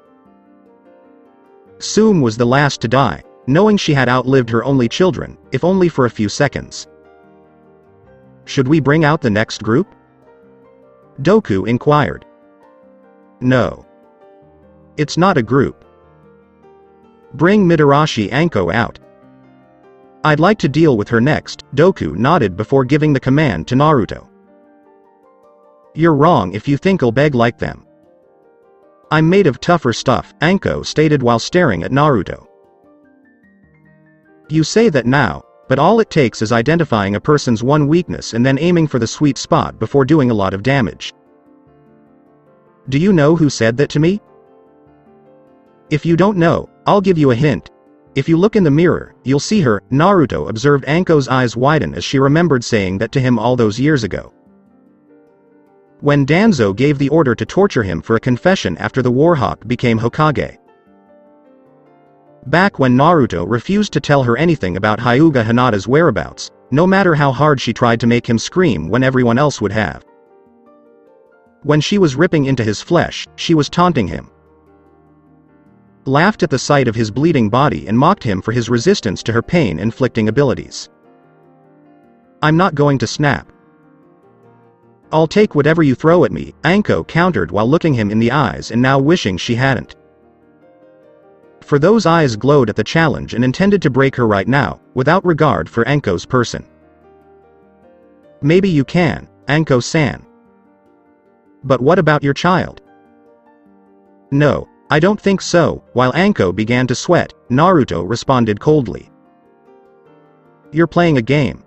Tsume was the last to die, knowing she had outlived her only children, if only for a few seconds. Should we bring out the next group? Doku inquired. No. It's not a group. Bring Mitarashi Anko out. I'd like to deal with her next, Doku nodded before giving the command to Naruto. You're wrong if you think I'll beg like them. I'm made of tougher stuff, Anko stated while staring at Naruto. You say that now, but all it takes is identifying a person's one weakness and then aiming for the sweet spot before doing a lot of damage. Do you know who said that to me? If you don't know, I'll give you a hint. If you look in the mirror, you'll see her. Naruto observed Anko's eyes widen as she remembered saying that to him all those years ago. When Danzo gave the order to torture him for a confession after the Warhawk became Hokage. Back when Naruto refused to tell her anything about Hyuga Hinata's whereabouts, no matter how hard she tried to make him scream when everyone else would have. When she was ripping into his flesh, she was taunting him. laughed at the sight of his bleeding body and mocked him for his resistance to her pain-inflicting abilities. "I'm not going to snap. I'll take whatever you throw at me," Anko countered while looking him in the eyes and now wishing she hadn't. For those eyes glowed at the challenge and intended to break her right now, without regard for Anko's person. "Maybe you can, Anko-san. But what about your child?" "No, I don't think so." While Anko began to sweat, Naruto responded coldly. "You're playing a game.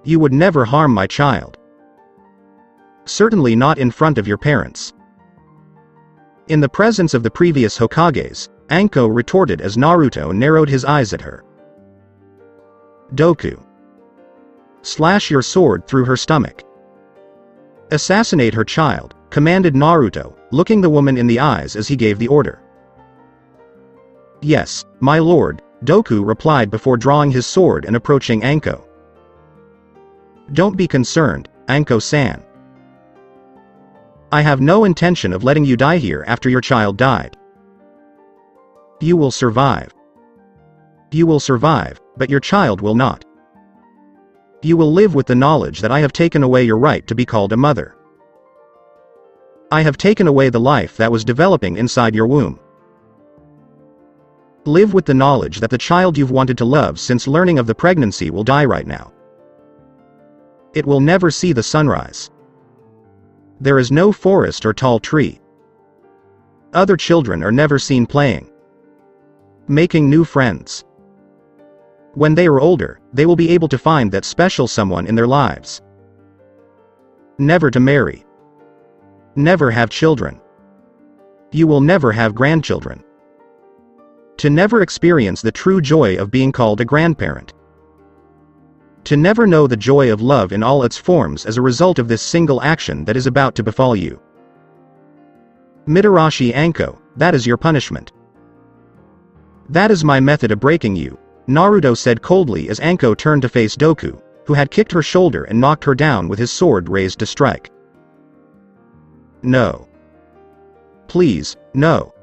You would never harm my child. Certainly not in front of your parents." In the presence of the previous Hokages, Anko retorted as Naruto narrowed his eyes at her. "Doku. Slash your sword through her stomach. Assassinate her child," commanded Naruto, looking the woman in the eyes as he gave the order. "Yes, my lord," Doku replied before drawing his sword and approaching Anko. "Don't be concerned, Anko-san. I have no intention of letting you die here after your child died. You will survive. You will survive, but your child will not. You will live with the knowledge that I have taken away your right to be called a mother. I have taken away the life that was developing inside your womb. Live with the knowledge that the child you've wanted to love since learning of the pregnancy will die right now. It will never see the sunrise. There is no forest or tall tree. Other children are never seen playing, making new friends. When they are older, they will be able to find that special someone in their lives. Never to marry. Never have children. You will never have grandchildren. To never experience the true joy of being called a grandparent. To never know the joy of love in all its forms as a result of this single action that is about to befall you. Mitarashi Anko, that is your punishment. That is my method of breaking you," Naruto said coldly as Anko turned to face Doku, who had kicked her shoulder and knocked her down with his sword raised to strike. "No. Please, no."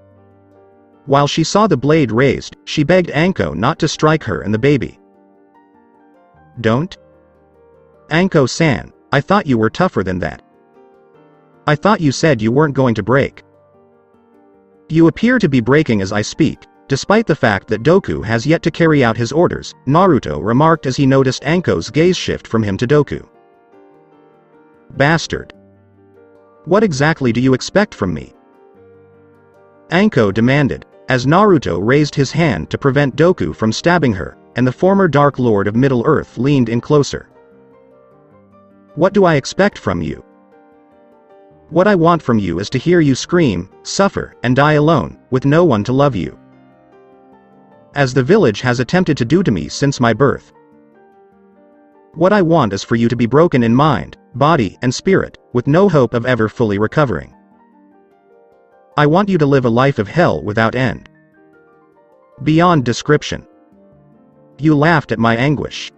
While she saw the blade raised, she begged Anko not to strike her and the baby. "Don't? Anko-san, I thought you were tougher than that. I thought you said you weren't going to break." "You appear to be breaking as I speak." Despite the fact that Doku has yet to carry out his orders, Naruto remarked as he noticed Anko's gaze shift from him to Doku. "Bastard. What exactly do you expect from me?" Anko demanded, as Naruto raised his hand to prevent Doku from stabbing her, and the former Dark Lord of Middle-earth leaned in closer. "What do I expect from you? What I want from you is to hear you scream, suffer, and die alone, with no one to love you. As the village has attempted to do to me since my birth. What I want is for you to be broken in mind, body, and spirit, with no hope of ever fully recovering. I want you to live a life of hell without end. Beyond description. You laughed at my anguish.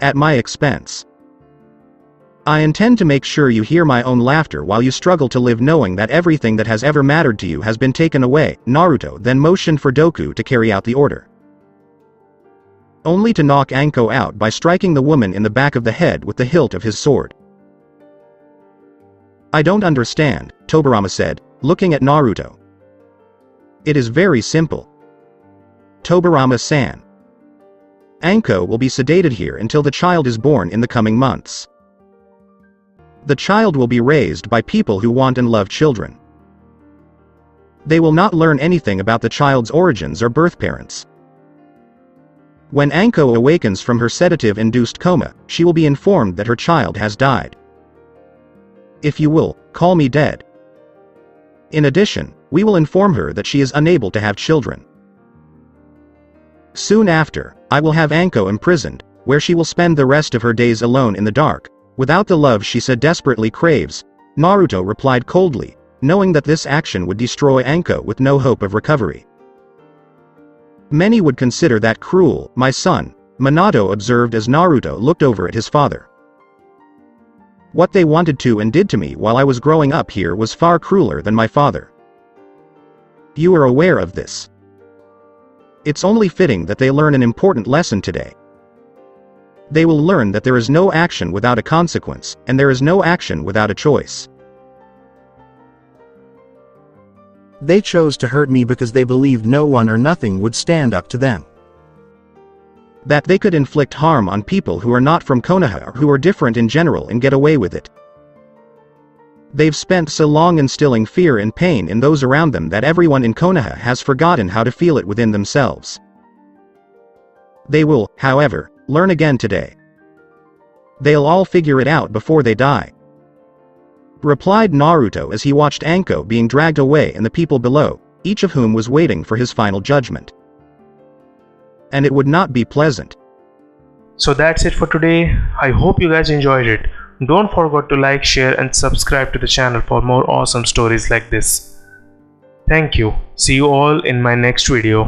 At my expense. I intend to make sure you hear my own laughter while you struggle to live knowing that everything that has ever mattered to you has been taken away." Naruto then motioned for Doku to carry out the order. Only to knock Anko out by striking the woman in the back of the head with the hilt of his sword. "I don't understand," Tobirama said, looking at Naruto. "It is very simple. Tobirama-san. Anko will be sedated here until the child is born in the coming months. The child will be raised by people who want and love children. They will not learn anything about the child's origins or birth parents. When Anko awakens from her sedative-induced coma, she will be informed that her child has died. If you will, call me dead. In addition, we will inform her that she is unable to have children. Soon after, I will have Anko imprisoned, where she will spend the rest of her days alone in the dark, without the love she so desperately craves." Naruto replied coldly, knowing that this action would destroy Anko with no hope of recovery. "Many would consider that cruel, my son," Minato observed as Naruto looked over at his father. "What they wanted to and did to me while I was growing up here was far crueler than my father. You are aware of this. It's only fitting that they learn an important lesson today. They will learn that there is no action without a consequence, and there is no action without a choice. They chose to hurt me because they believed no one or nothing would stand up to them. That they could inflict harm on people who are not from Konoha or who are different in general and get away with it. They've spent so long instilling fear and pain in those around them that everyone in Konoha has forgotten how to feel it within themselves. They will, however, learn again today. They'll all figure it out before they die. Replied Naruto as he watched Anko being dragged away and the people below, each of whom was waiting for his final judgment. And it would not be pleasant. So that's it for today. I hope you guys enjoyed it. Don't forget to like, share and subscribe to the channel for more awesome stories like this. Thank you. See you all in my next video.